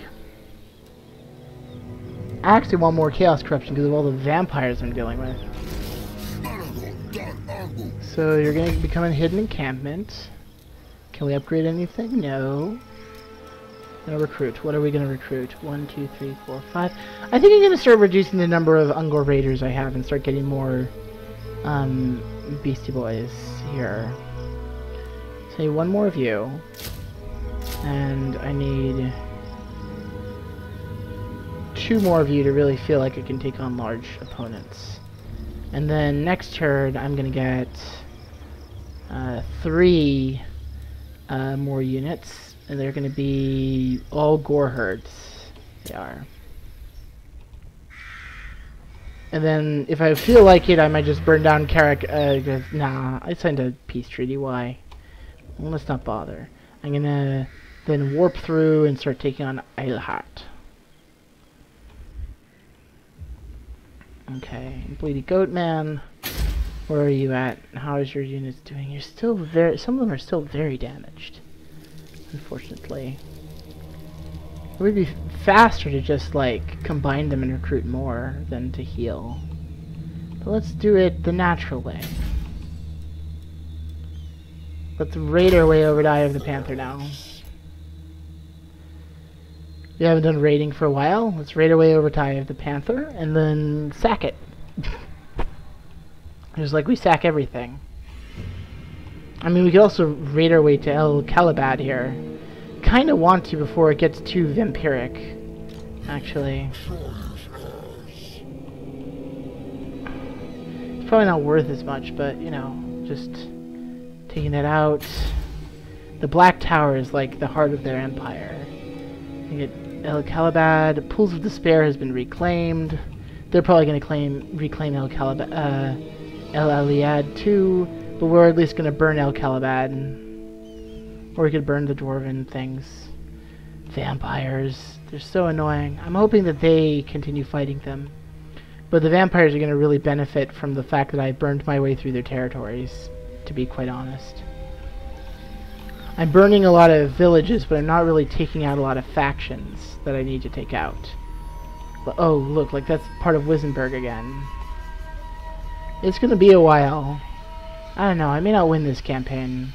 I actually want more Chaos Corruption because of all the vampires I'm dealing with. So you're going to become a hidden encampment. Can we upgrade anything? No. Gonna recruit. What are we gonna recruit? 1, 2, 3, 4, 5. I think I'm gonna start reducing the number of Ungor Raiders I have and start getting more Beastie Boys here. Say one more of you. And I need 2 more of you to really feel like I can take on large opponents. And then next turn I'm gonna get 3 more units. And they're going to be all gore herds. They are. And then, if I feel like it, I might just burn down Karak. Nah, I signed a peace treaty. Why? Well, let's not bother. I'm going to then warp through and start taking on Eilhart. Okay, Bleedy Goat Man. Where are you at? How is your units doing? You're still very... Some of them are still very damaged. Unfortunately. It would be faster to just, like, combine them and recruit more than to heal. But let's do it the natural way. Let's raid our way over to Eye of the Panther now. We haven't done raiding for a while. Let's raid our way over to Eye of the Panther and then sack it. Just like we sack everything. I mean, we could also raid our way to El Calabad here. Kinda want to before it gets too vampiric, actually. It's probably not worth as much, but, you know, just taking it out. The Black Tower is like the heart of their empire. You get El Calabad. Pools of Despair has been reclaimed. They're probably going to reclaim El Calabad, El Aliad too. But we're at least going to burn El Calabad. Or we could burn the dwarven things. Vampires. They're so annoying. I'm hoping that they continue fighting them. But the vampires are going to really benefit from the fact that I burned my way through their territories. to be quite honest. I'm burning a lot of villages, but I'm not really taking out a lot of factions that I need to take out. But, oh, look, like that's part of Wissenberg again. It's gonna be a while. I don't know, I may not win this campaign.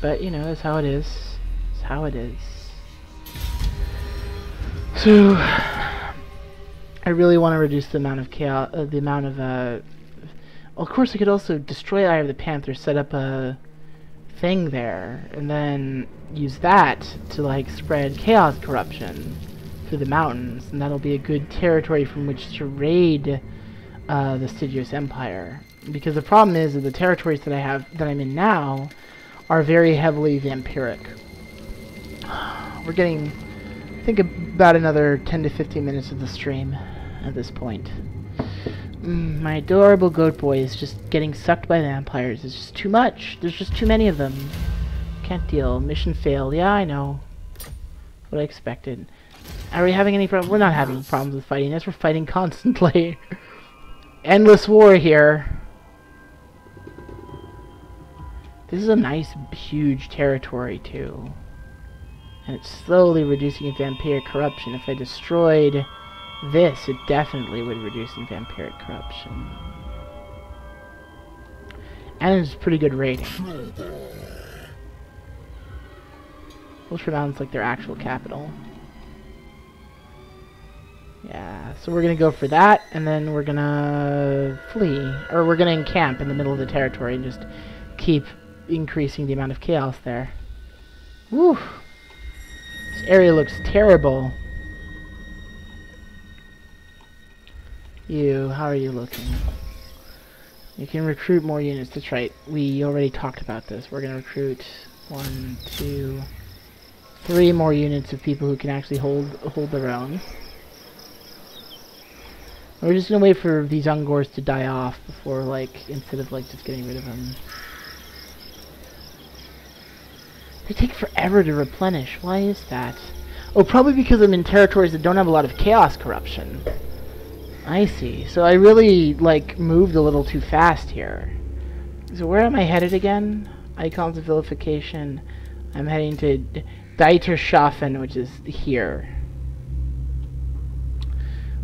But, you know, that's how it is. It's how it is. So, I really want to reduce the amount of chaos, of course I could also destroy Eye of the Panther, set up a thing there, and then use that to, like, spread chaos corruption through the mountains, and that'll be a good territory from which to raid the Stygios Empire. Because the problem is that the territories that I'm in now are very heavily vampiric. We're getting, I think, about another 10 to 15 minutes of the stream at this point. My adorable goat boy is just getting sucked by vampires. It's just too much. There's just too many of them. Can't deal. Mission failed. Yeah, I know. What I expected. Are we having any problems? We're not having problems with fighting this. We're fighting constantly. Endless war here. This is a nice, huge territory, too. And it's slowly reducing vampiric corruption. If I destroyed this, it definitely would reduce vampiric corruption. And it's pretty good rating. Wilshire Mountain's like their actual capital. Yeah, so we're gonna go for that, and then we're gonna flee. Or we're gonna encamp in the middle of the territory and just keep increasing the amount of chaos there. Woo! This area looks terrible. You, how are you looking? You can recruit more units. That's right. We already talked about this. We're gonna recruit 1, 2, 3 more units of people who can actually hold their own. We're just gonna wait for these Ungors to die off before, like, instead of, like, just getting rid of them. They take forever to replenish. Why is that? Oh, probably because I'm in territories that don't have a lot of chaos corruption. I see. So I really, like, moved a little too fast here. So where am I headed again? Icons of vilification. I'm heading to Deiterschaffen, which is here.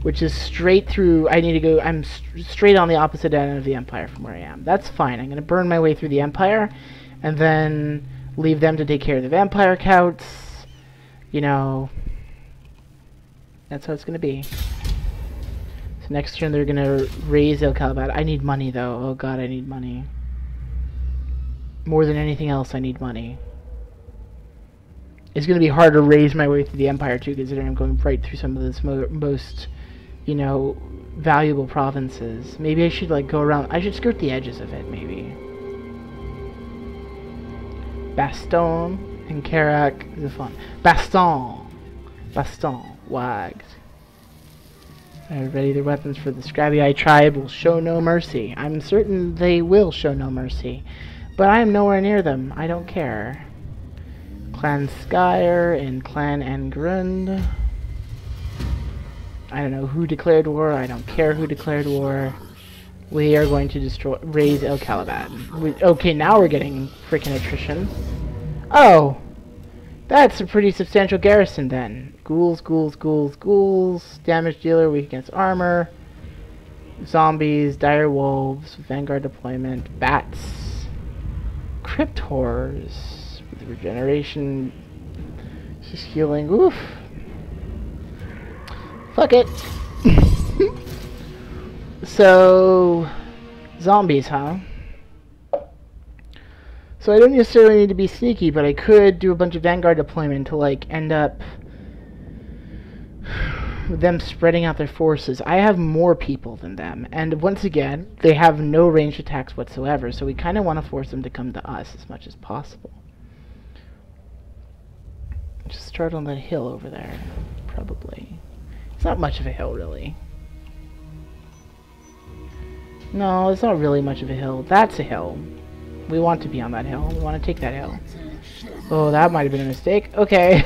Which is straight through. I need to go. I'm straight on the opposite end of the Empire from where I am. That's fine. I'm going to burn my way through the Empire, and then leave them to take care of the vampire counts. You know, that's how it's going to be. So next turn they're going to raise El Calabat. I need money, though. Oh god, I need money. More than anything else, I need money. It's going to be hard to raise my way through the Empire, too, considering I'm going right through some of the most, you know, valuable provinces. Maybe I should, like, go around. I should skirt the edges of it, maybe. Baston and Karak is fun. Baston! Wagged. Ready their weapons for the Scrabby-Eye tribe will show no mercy. I'm certain they will show no mercy. But I am nowhere near them. I don't care. Clan Skyer and Clan Angrund. I don't know who declared war. I don't care who declared war. We are going to raise El Calabat. Okay, now we're getting freaking attrition. Oh! That's a pretty substantial garrison then. Ghouls. Damage dealer, weak against armor. Zombies, dire wolves, vanguard deployment, bats. Crypt horrors. With regeneration. Just healing. Oof. Fuck it. So, zombies, huh? So I don't necessarily need to be sneaky, but I could do a bunch of vanguard deployment to, like, end up with them spreading out their forces. I have more people than them, and once again, they have no ranged attacks whatsoever, so we kind of want to force them to come to us as much as possible. Just start on that hill over there, probably. It's not much of a hill, really. No, it's not really much of a hill. That's a hill. We want to be on that hill. We want to take that hill. Oh, that might have been a mistake. Okay.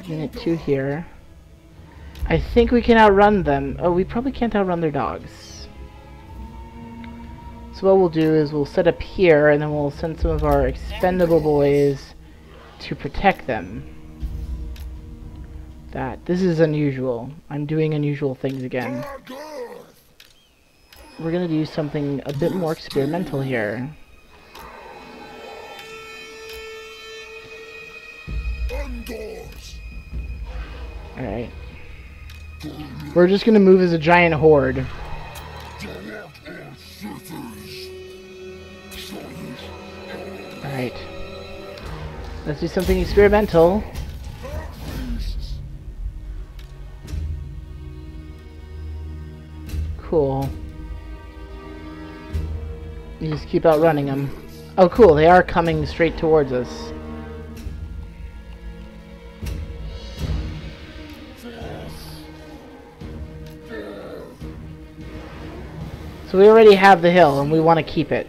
Unit 2 here. I think we can outrun them. Oh, we probably can't outrun their dogs. So what we'll do is we'll set up here, and then we'll send some of our expendable boys to protect them. This is unusual. I'm doing unusual things again. We're gonna do something a bit more experimental here. Alright. We're just gonna move as a giant horde. Alright. Let's do something experimental. Cool. You just keep outrunning them. Oh cool, they are coming straight towards us. So we already have the hill and we want to keep it.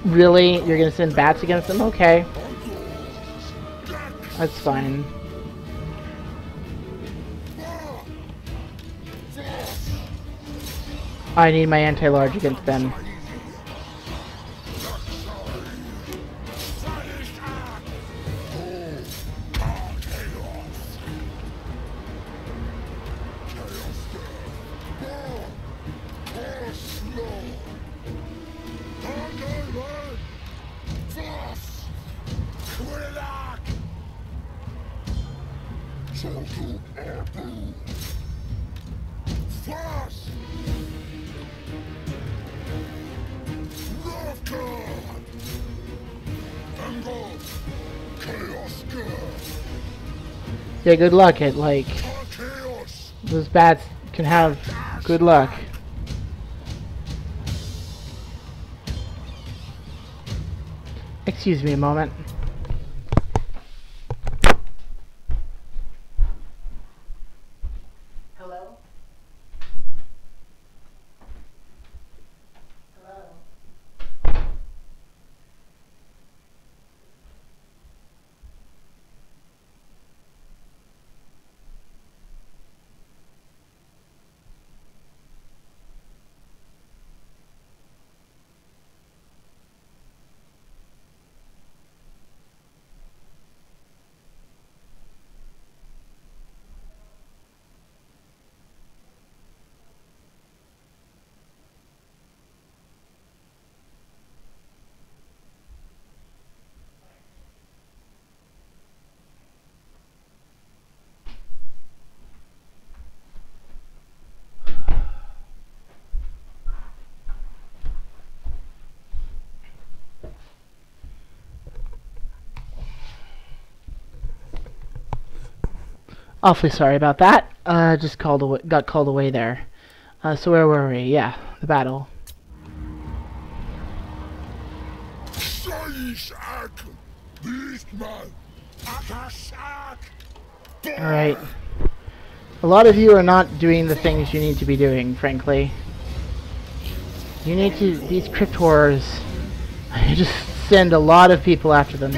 Really? You're gonna send bats against them? Okay. That's fine. I need my anti-large against them. Yeah, good luck at, like, those bats can have good luck. Excuse me a moment. Hello? Hello? Awfully sorry about that. Just got called away there. So where were we? Yeah, the battle. Alright. A lot of you are not doing the things you need to be doing, frankly. You need to... These crypt horrors... You just send a lot of people after them.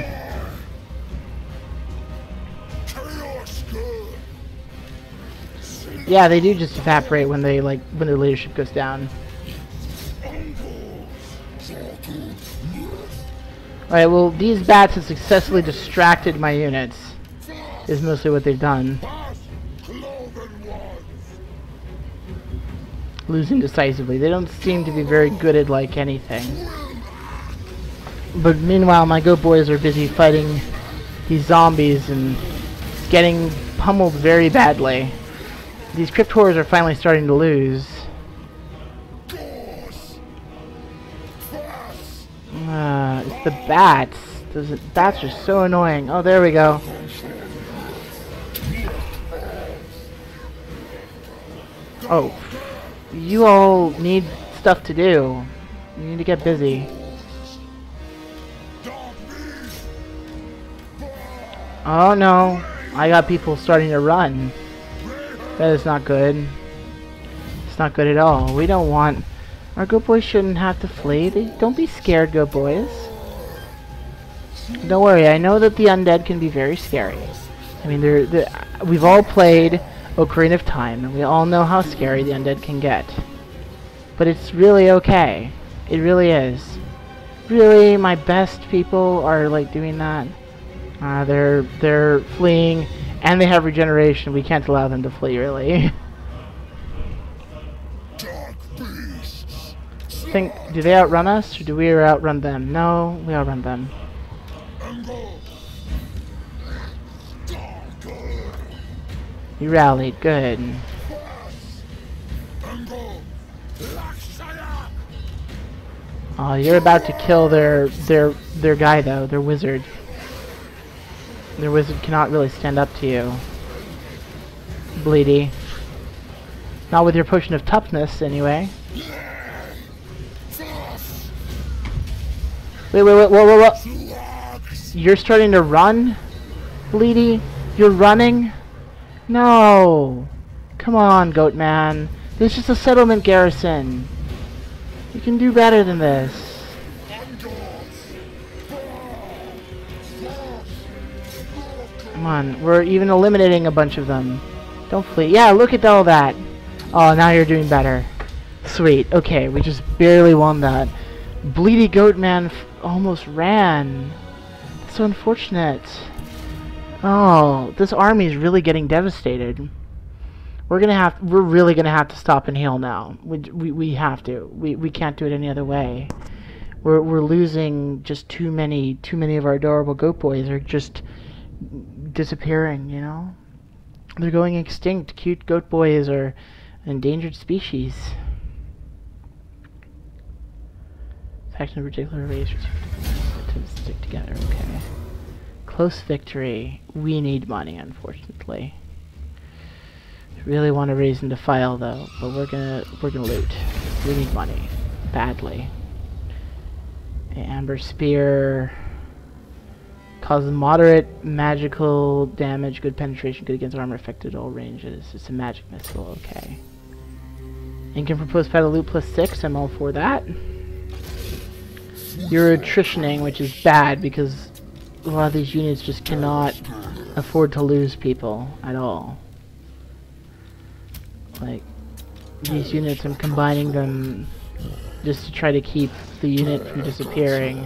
Yeah, they do just evaporate when they, like, when their leadership goes down. Alright, well, these bats have successfully distracted my units. Is mostly what they've done. Losing decisively. They don't seem to be very good at, like, anything. But meanwhile, my goat boys are busy fighting these zombies and getting pummeled very badly. These crypt horrors are finally starting to lose. It's the bats. Bats are so annoying. Oh, there we go. Oh. You all need stuff to do. You need to get busy. Oh no. I got people starting to run. That is not good. not good at all. We don't want... Our goat boys shouldn't have to flee. Don't be scared, goat boys. Don't worry, I know that the undead can be very scary. I mean, we've all played Ocarina of Time, and we all know how scary the undead can get. But it's really okay. It really is. Really, my best people are like doing that. They're fleeing, and they have regeneration. We can't allow them to flee, really. Do they outrun us, or do we outrun them? No, we outrun them. You rallied, good. Oh, you're about to kill their guy though, their wizard. Their wizard cannot really stand up to you. Bleedy. Not with your potion of toughness, anyway. Wait, whoa. You're starting to run? Bleedy? You're running? No! Come on, goat man. This is just a settlement garrison. You can do better than this. Come on, we're even eliminating a bunch of them. Don't flee. Yeah, look at all that. Oh, now you're doing better. Sweet. Okay, we just barely won that. Bleedy goat man almost ran. That's so unfortunate. Oh, this army is really getting devastated. We're really gonna have to stop and heal now. We have to. We can't do it any other way. We're losing just too many of our adorable goat boys are just disappearing, you know? They're going extinct. Cute goat boys are an endangered species. Faction of particular race to stick together, okay. Close victory. We need money, unfortunately. Really want to raise into file though, but we're gonna loot. We need money badly. Amber spear causes moderate magical damage, good penetration, good against armor, affected all ranges. It's a magic missile, okay. And can propose paddle loot +6. I'm all for that. You're attritioning, which is bad because a lot of these units just cannot afford to lose people at all. Like, these units, I'm combining them just to try to keep the unit from disappearing.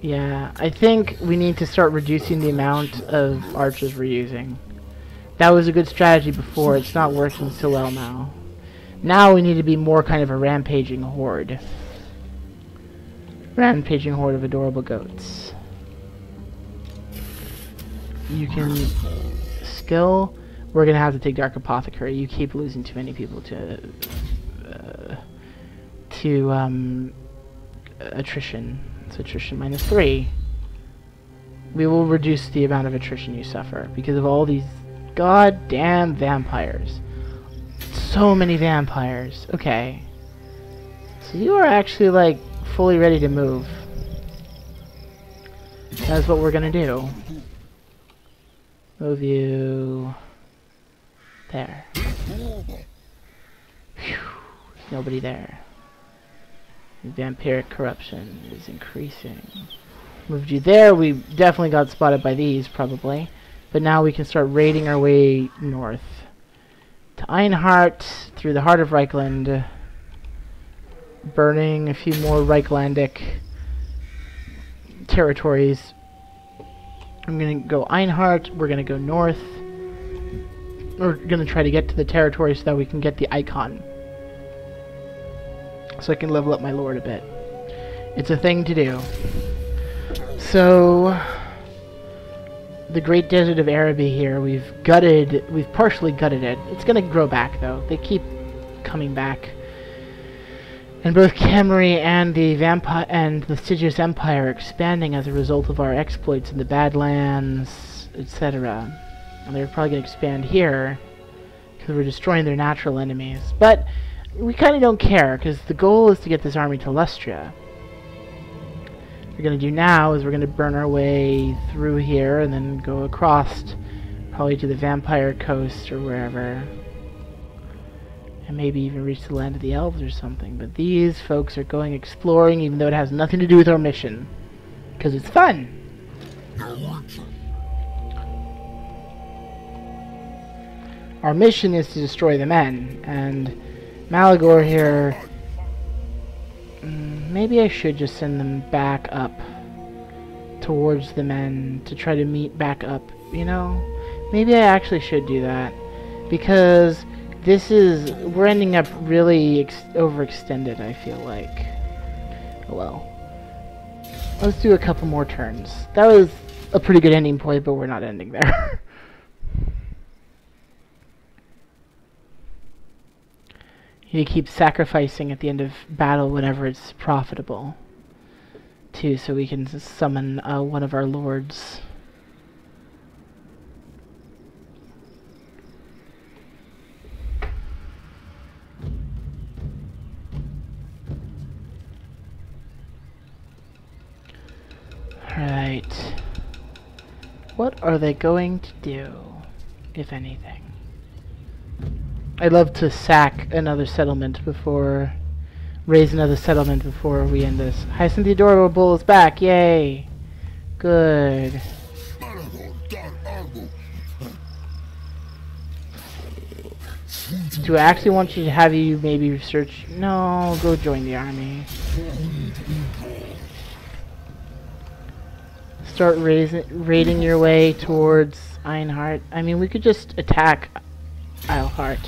Yeah, I think we need to start reducing the amount of archers we're using. That was a good strategy before, it's not working so well now. Now we need to be more kind of a rampaging horde. Rampaging horde of adorable goats. You can skill. We're gonna have to take Dark Apothecary. You keep losing too many people to attrition. So attrition -3. We will reduce the amount of attrition you suffer because of all these goddamn vampires. So many vampires. Okay. So you are actually like fully ready to move. That's what we're gonna do. Move you there. Whew. Nobody there. Vampiric corruption is increasing. Moved you there. We definitely got spotted by these, probably. But now we can start raiding our way north. To Einhart, through the heart of Reichland. Burning a few more Reichlandic territories. I'm gonna go Einhart. We're gonna go north. We're gonna try to get to the territory so that we can get the icon. So I can level up my lord a bit. It's a thing to do. So, the Great Desert of Araby here, we've partially gutted it. It's gonna grow back though. They keep coming back. And both Khemri and the Stygius Empire are expanding as a result of our exploits in the Badlands, etc. And they're probably gonna expand here because we're destroying their natural enemies. But we kind of don't care, because the goal is to get this army to Lustria. What we're going to do now is we're going to burn our way through here and then go across, probably to the Vampire Coast or wherever. and maybe even reach the land of the elves or something. But these folks are going exploring, even though it has nothing to do with our mission, because it's fun. Our mission is to destroy the men, and Malagor here... maybe I should just send them back up towards the men to try to meet back up, you know? Maybe I actually should do that, because we're ending up really overextended, I feel like. Oh well. Let's do a couple more turns. That was a pretty good ending point, but we're not ending there. You keep sacrificing at the end of battle whenever it's profitable, too, so we can summon one of our lords. Alright. What are they going to do, if anything? I'd love to sack another settlement before... raise another settlement before we end this. Hyacinth the Adorable is back! Yay! Good. Do I actually want you to have you maybe research... No, go join the army. Start raiding your way towards Einhart. I mean, we could just attack Eilhart.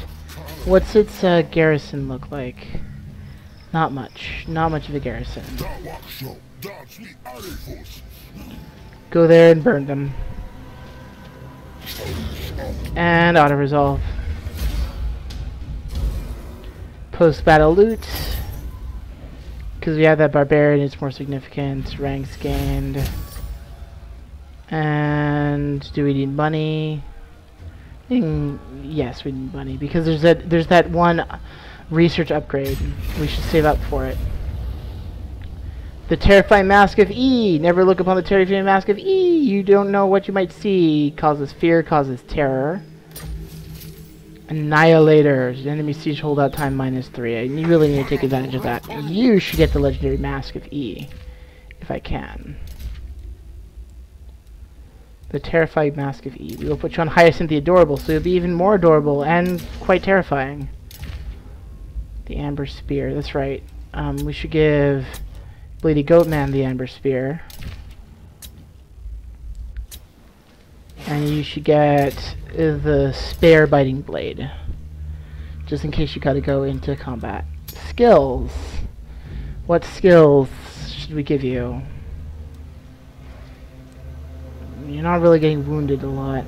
What's its garrison look like? Not much. Not much of a garrison. Go there and burn them. And auto-resolve. Post-battle loot. Because we have that barbarian, it's more significant. Ranks gained. And do we need money? Yes, we need money because there's that one research upgrade. We should save up for it. The terrifying mask of E. Never look upon the terrifying mask of E. You don't know what you might see. Causes fear, causes terror. Annihilators. Enemy siege holdout time -3. And you really need to take advantage of that. You should get the legendary mask of E, if I can. The terrifying mask of E. We will put you on Hyacinth the Adorable, so you'll be even more adorable and quite terrifying. The Amber Spear. That's right. We should give Bleedy Goatman the Amber Spear. And you should get the Spare Biting Blade. Just in case you gotta go into combat. Skills. What skills should we give you? You're not really getting wounded a lot.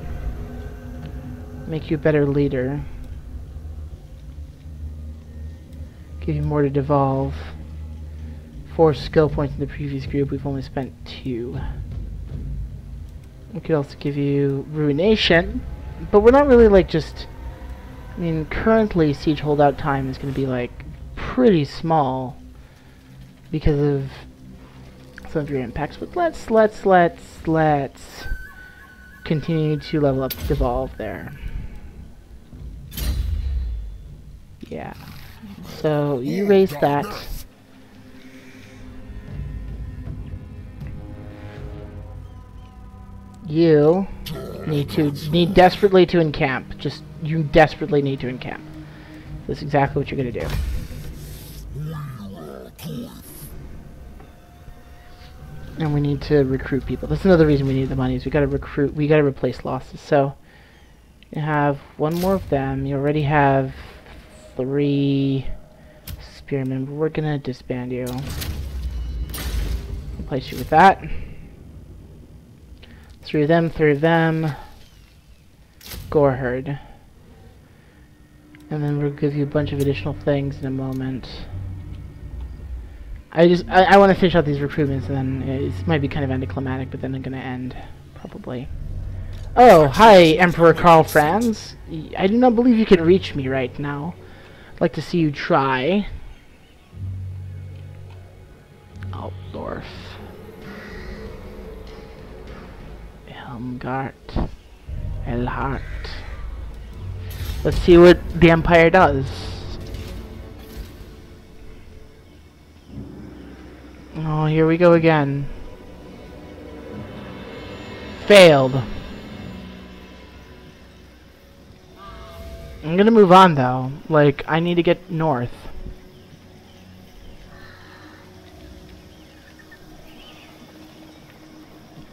Make you a better leader. Give you more to devolve. 4 skill points in the previous group. We've only spent 2. We could also give you Ruination. But we're not really like just... I mean, currently siege holdout time is going to be like pretty small. Because of some of your impacts, but let's continue to level up Devolve there. Yeah. So you raise that. You need desperately to encamp. You desperately need to encamp. That's exactly what you're gonna do. And we need to recruit people. That's another reason we need the money, is we gotta recruit, we gotta replace losses. So, you have one more of them. You already have 3 spearmen, but we're gonna disband you. Replace you with that. 3 of them. Goreherd. And then we'll give you a bunch of additional things in a moment. I want to finish out these recruitments, and then it might be kind of anticlimactic, but then I'm going to end, probably. Oh, hi, Emperor Karl Franz. I do not believe you can reach me right now. I'd like to see you try. Altdorf. Helmgart. Eilhart. Let's see what the Empire does. Oh, here we go again. Failed. I'm gonna move on though. Like, I need to get north.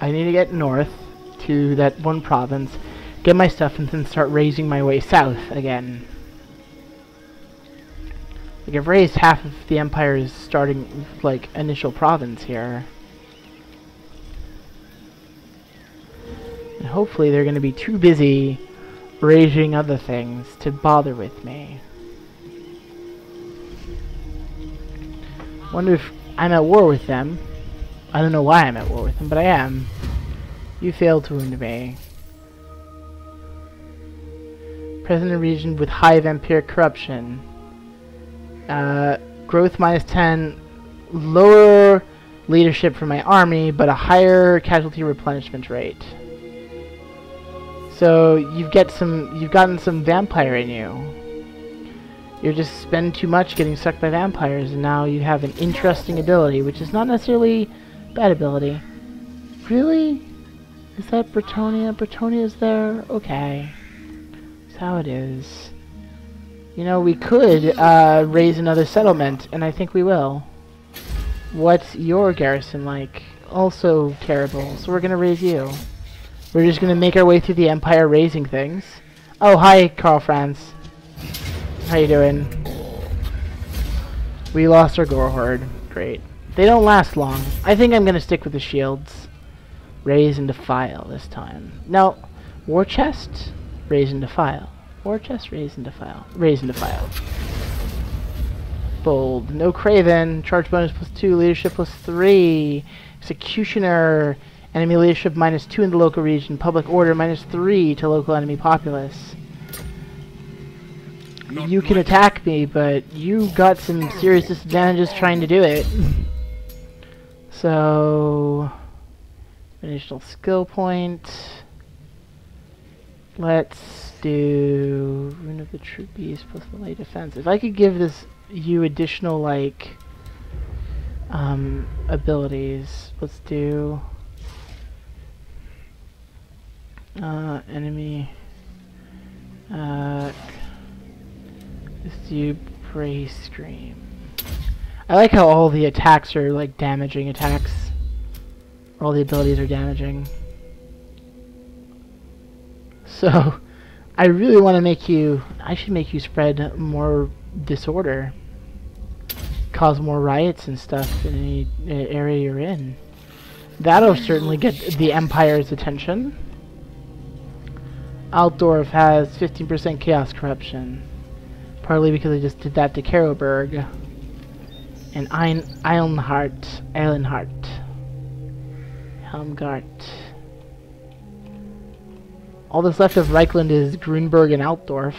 I need to get north to that one province, get my stuff, and then start raising my way south again. Like, I've raised half of the Empire's starting, like, initial province here. And hopefully they're gonna be too busy raising other things to bother with me. Wonder if I'm at war with them. I don't know why I'm at war with them, but I am. You failed to wound me. Present in a region with high vampiric corruption. Growth -10. Lower leadership for my army, but a higher casualty replenishment rate. So you've gotten some vampire in you. You're just spending too much getting sucked by vampires, and now you have an interesting ability, which is not necessarily bad ability. Really? Is that Bretonia? Bretonia's there? Okay. That's how it is. You know, we could raise another settlement, and I think we will. What's your garrison like? Also terrible, so we're gonna raise you. We're just gonna make our way through the Empire raising things. Oh, hi, Karl Franz. How you doing? We lost our Gore Horde. Great. They don't last long. I think I'm gonna stick with the shields. Raise and defile this time. No. War chest? Raise and defile. War chest? Raise and defile. Raise and defile. Bold. No Craven. Charge bonus +2. Leadership +3. Executioner. Enemy leadership -2 in the local region. Public order -3 to local enemy populace. You can attack me, but you got some serious disadvantages trying to do it. So, additional skill point. Let's do Rune of the True Beast plus melee defense. If I could give you additional like abilities, let's do enemy. Let's do Brace Scream. I like how all the attacks are like damaging attacks. All the abilities are damaging. So, I really want to make you... I should make you spread more disorder. Cause more riots and stuff in any area you're in. That'll certainly get the Empire's attention. Altdorf has 15% chaos corruption. Partly because I just did that to Karoberg. And Eilenhart. Helmgart. All that's left of Reichland is Grunberg and Altdorf.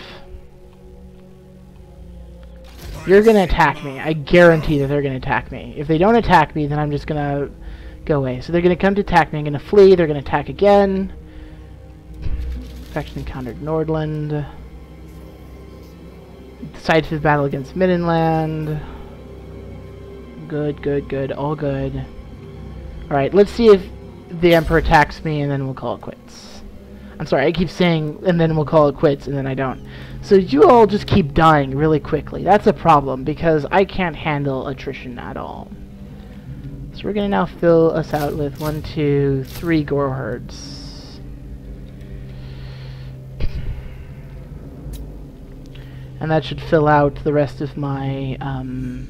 You're gonna attack me. I guarantee that they're gonna attack me. If they don't attack me, then I'm just gonna go away. So they're gonna come to attack me. I'm gonna flee. They're gonna attack again. Faction encountered Nordland. Decided to battle against Middenland. Good, good, good. All good. Alright, let's see if the Emperor attacks me, and then we'll call it quits. I'm sorry, I keep saying, and then we'll call it quits, and then I don't. So you all just keep dying really quickly. That's a problem, because I can't handle attrition at all. So we're going to now fill us out with 1, 2, 3 Gore Herds. And that should fill out the rest of my army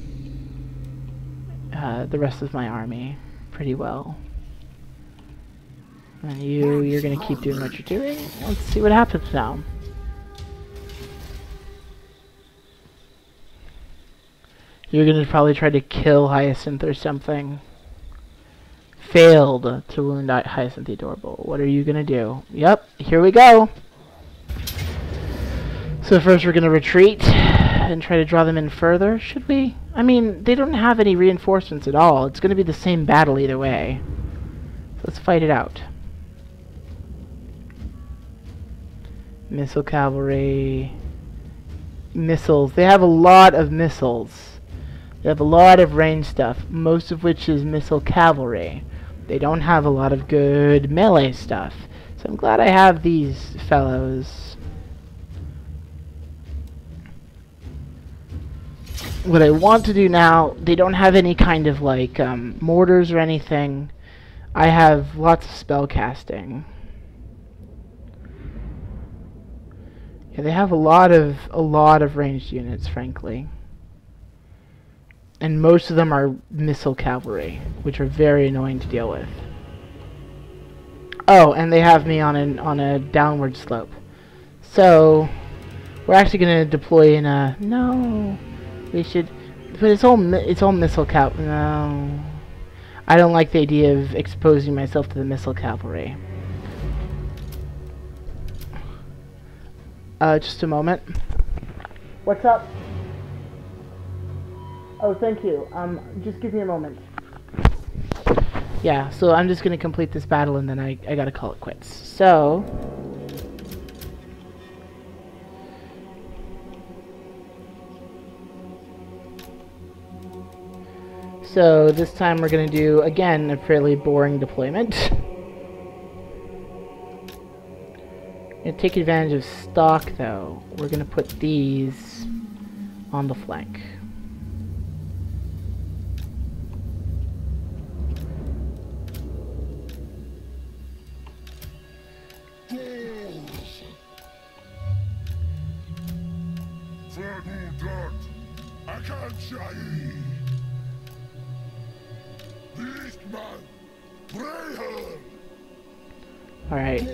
pretty well. And you're gonna keep doing what you're doing. Let's see what happens now. You're gonna probably try to kill Hyacinth or something. Failed to wound Hyacinth the Adorable. What are you gonna do? Yep, here we go. So first we're going to retreat and try to draw them in further, should we? I mean, they don't have any reinforcements at all. It's going to be the same battle either way. So let's fight it out. Missile cavalry. Missiles. They have a lot of missiles. They have a lot of range stuff, most of which is missile cavalry. They don't have a lot of good melee stuff. So I'm glad I have these fellows. What I want to do now, they don't have any kind of like mortars or anything. I have lots of spell casting. Yeah, they have a lot of ranged units, frankly. And most of them are missile cavalry, which are very annoying to deal with. Oh, and they have me on a downward slope. So we're actually going to deploy in a no. We should, but it's all missile cavalry. No, I don't like the idea of exposing myself to the missile cavalry. Just a moment. What's up? Oh, thank you. Just give me a moment. Yeah, so I'm just gonna complete this battle and then I gotta call it quits. So this time we're gonna do again a fairly boring deployment. Gonna take advantage of stock though. We're gonna put these on the flank. Alright.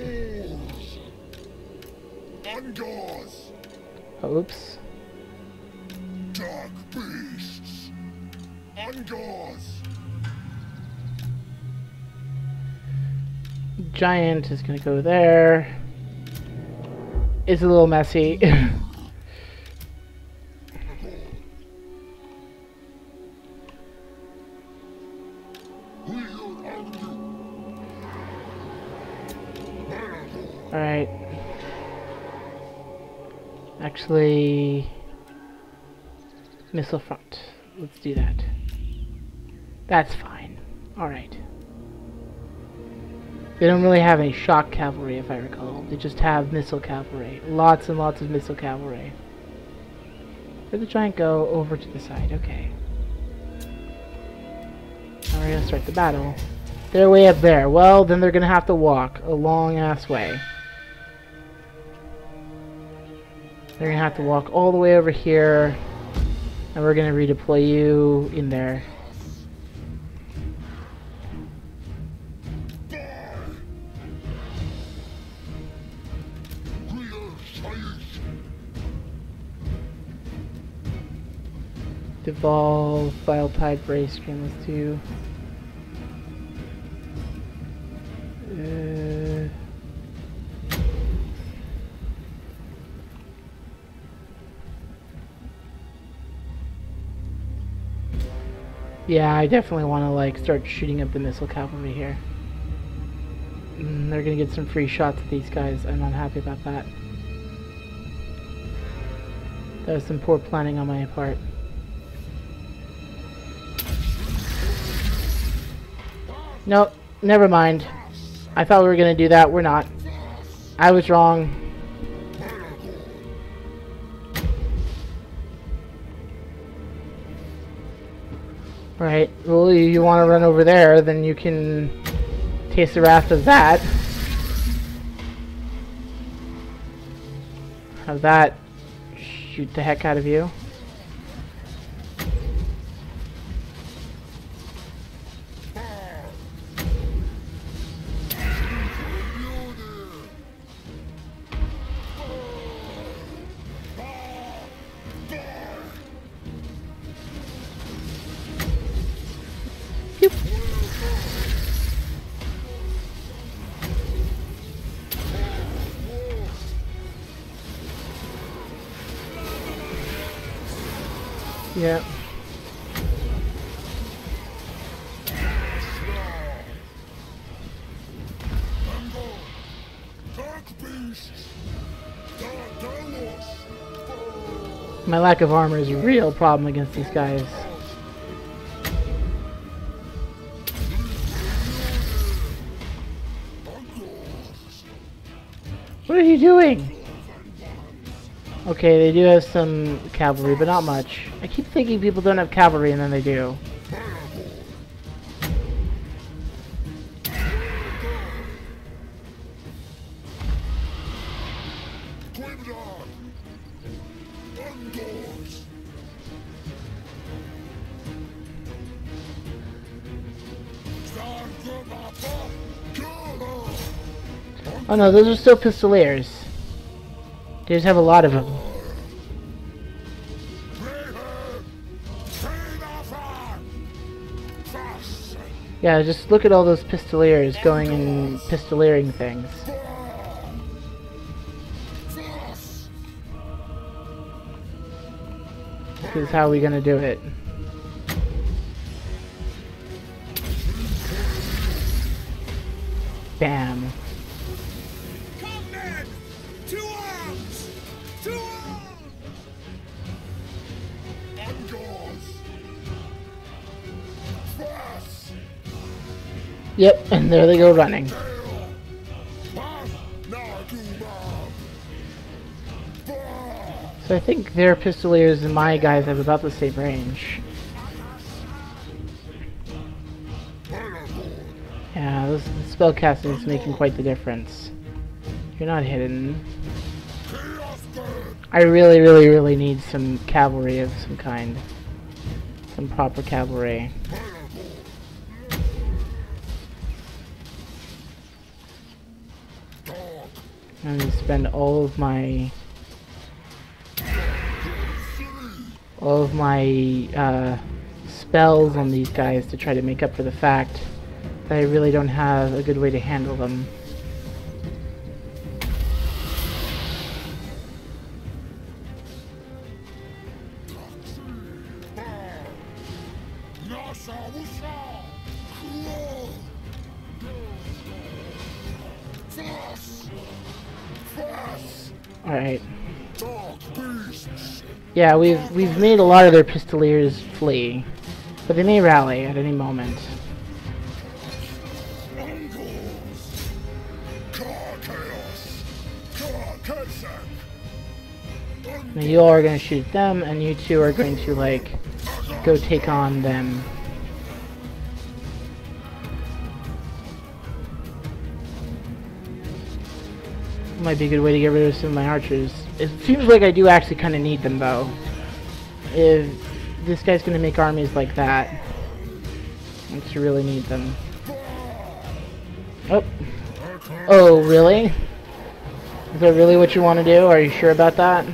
Oops. Dark beasts. Ungors. Giant is gonna go there. It's a little messy. Alright. Actually, missile front. Let's do that. That's fine. Alright. They don't really have any shock cavalry, if I recall. They just have missile cavalry. Lots and lots of missile cavalry. Where'd the giant go? Over to the side. Okay. Now we're gonna start the battle. They're way up there. Well, then they're gonna have to walk a long-ass way. They're gonna have to walk all the way over here, and we're gonna redeploy you in there. Devolve, Vile Tide, Brace, Stream, let's do. Yeah, I definitely want to like start shooting up the missile cavalry here. They're gonna get some free shots at these guys. I'm not happy about that. That was some poor planning on my part. Nope, never mind. I thought we were gonna do that. We're not. I was wrong. Right. Well, you want to run over there, then you can taste the wrath of that. Have that shoot the heck out of you. Yeah. My lack of armor is a real problem against these guys. What are you doing? Okay, they do have some cavalry, but not much. I keep thinking people don't have cavalry, and then they do. Oh no, those are still pistoliers. They just have a lot of them. Yeah, just look at all those pistoliers going and pistoleering things. This is how we're gonna do it. Bam. Yep, and there they go running. So I think their pistoliers and my guys have about the same range. Yeah, this spellcasting is making quite the difference. You're not hidden. I really need some cavalry of some kind. Some proper cavalry. I'm gonna spend all of my spells on these guys to try to make up for the fact that I really don't have a good way to handle them. Alright. Yeah, we've made a lot of their pistoliers flee, but they may rally at any moment. Now you all are going to shoot them, and you two are going to, like, go take on them. Might be a good way to get rid of some of my archers. It seems like I do actually kind of need them, though. If this guy's going to make armies like that, I just really need them. Oh. Oh, really? Is that really what you want to do? Are you sure about that?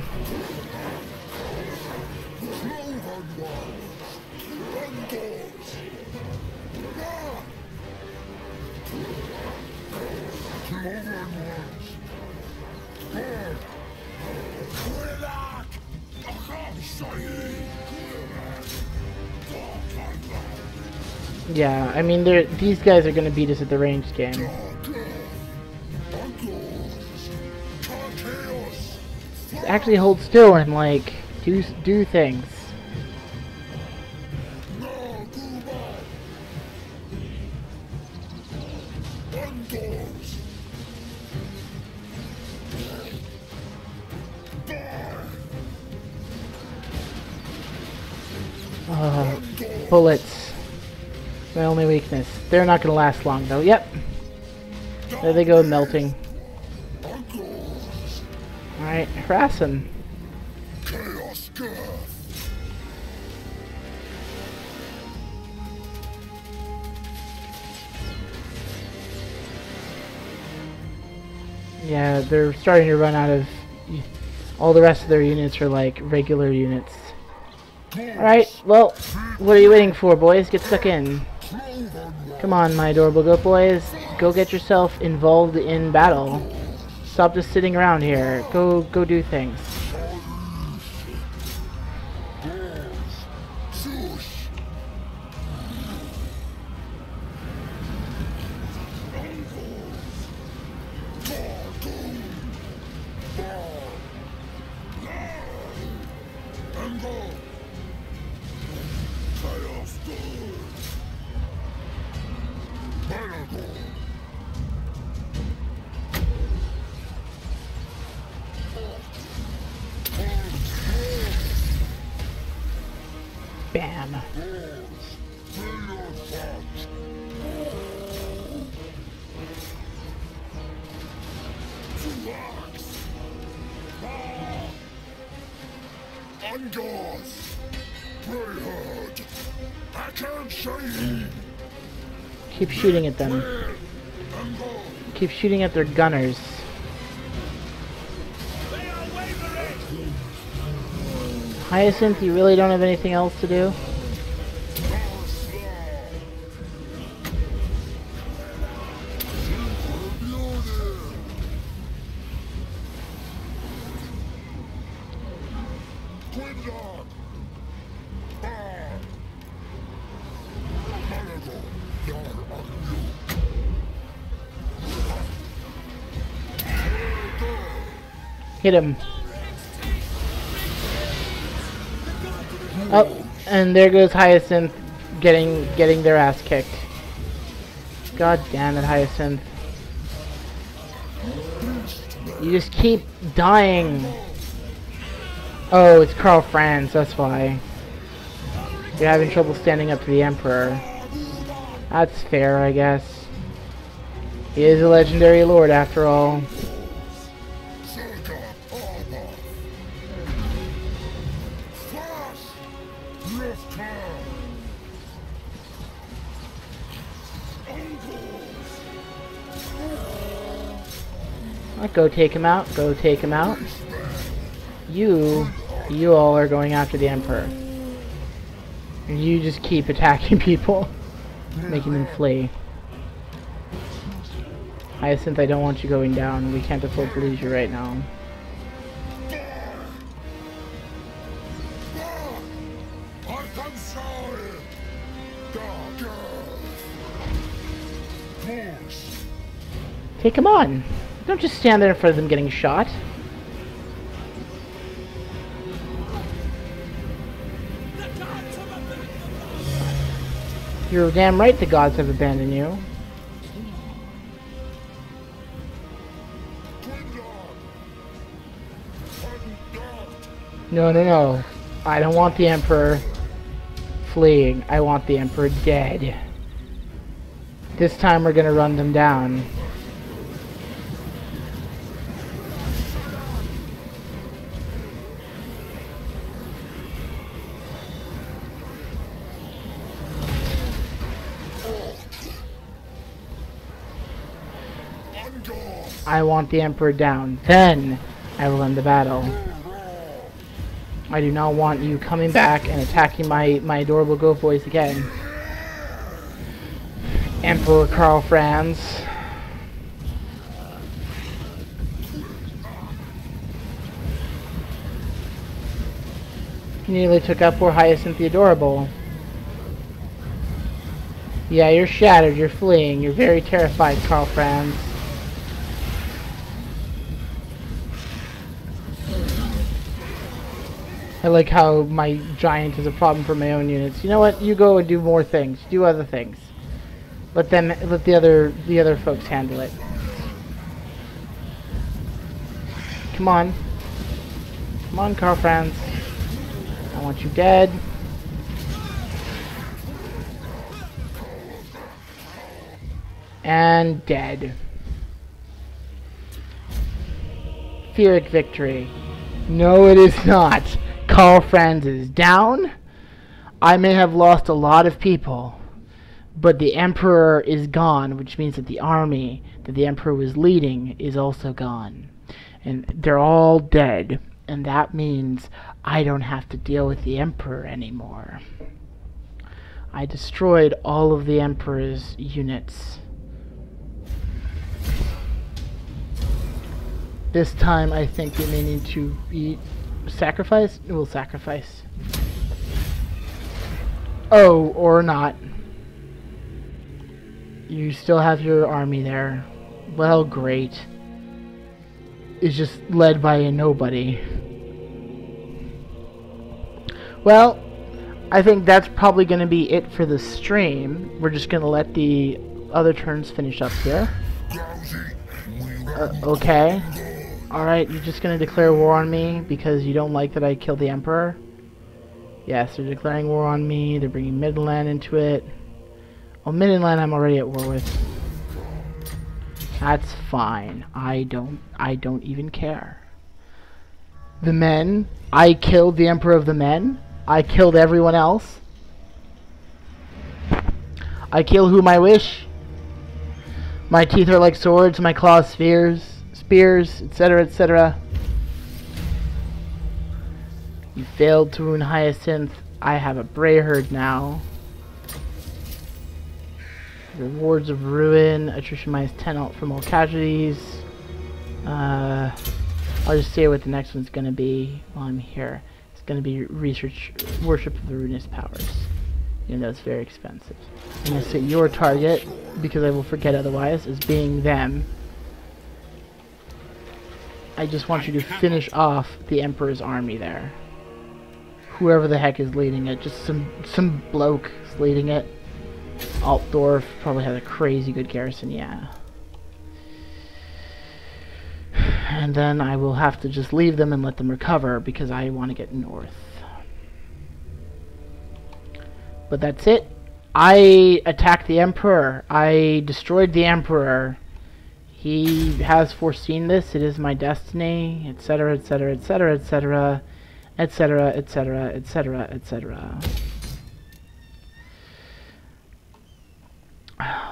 Yeah, I mean, these guys are going to beat us at the ranged game. Just actually hold still and, like, do things. Bullets. My only weakness. They're not going to last long, though. Yep. There they go, melting. Alright, harass him. Yeah, they're starting to run out of... All the rest of their units are like regular units. Alright, well, what are you waiting for, boys? Get stuck in. Come on, my adorable goat boys. Go get yourself involved in battle. Stop just sitting around here. Go do things. Ungars! Greyhound! I can't see! Keep shooting at them. Keep shooting at their gunners. Hyacinth, you really don't have anything else to do? Hit him. Oh, and there goes Hyacinth getting their ass kicked. God damn it, Hyacinth. You just keep dying. Oh, it's Karl Franz, that's why. You're having trouble standing up to the Emperor. That's fair, I guess. He is a legendary lord after all. Go take him out. Go take him out. You all are going after the Emperor. And you just keep attacking people, making them flee. Hyacinth, I don't want you going down. We can't afford to lose you right now. Take him on. Don't just stand there in front of them getting shot. You're damn right the gods have abandoned you. No, no, no. I don't want the Emperor fleeing. I want the Emperor dead. This time we're gonna run them down. I want the Emperor down. Then I will end the battle. I do not want you coming back and attacking my adorable goat boys again. Emperor Karl Franz. You nearly took out poor Hyacinth the Adorable. Yeah, you're shattered. You're fleeing. You're very terrified, Karl Franz. I like how my giant is a problem for my own units. You know what? You go and do more things. Do other things. Let the other folks handle it. Come on. Come on, Karl Franz. I want you dead. And dead. Pyrrhic victory. No, it is not. Karl Franz is down. I may have lost a lot of people, but the Emperor is gone, which means that the army that the Emperor was leading is also gone. And they're all dead, and that means I don't have to deal with the Emperor anymore. I destroyed all of the Emperor's units. This time I think we may need to sacrifice? We'll sacrifice. Oh, or not. You still have your army there. Well, great. It's just led by a nobody. Well, I think that's probably going to be it for the stream. We're just going to let the other turns finish up here. Okay. Alright, you're just gonna declare war on me because you don't like that I killed the Emperor? Yes, they're declaring war on me. They're bringing Midland into it. Well, Midland I'm already at war with. That's fine. I don't even care. the men. I killed the Emperor of the Men. I killed everyone else. I kill whom I wish. My teeth are like swords, my claws spears, etc., etc. You failed to wound Hyacinth. I have a Brayherd now. Rewards of Ruin. Attrition minus 10 out from all casualties. I'll just say what the next one's going to be while I'm here. It's going to be Research Worship of the Ruinous Powers. Even though it's very expensive. I'm going to set your target, because I will forget otherwise, as being them. I just want you to finish off the Emperor's army there. Whoever the heck is leading it. Just some bloke is leading it. Altdorf probably has a crazy good garrison, yeah. And then I will have to just leave them and let them recover because I want to get north. But that's it. I attacked the Emperor. I destroyed the Emperor. He has foreseen this. It is my destiny, etc., etc., etc., etc., etc., etc., etc., etc.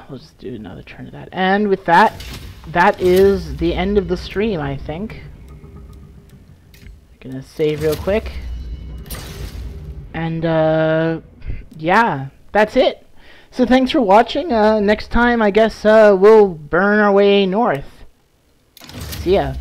We'll just do another turn of that. And with that, that is the end of the stream, I think. Gonna save real quick. And, yeah, that's it. So thanks for watching. Next time, I guess, we'll burn our way north. See ya.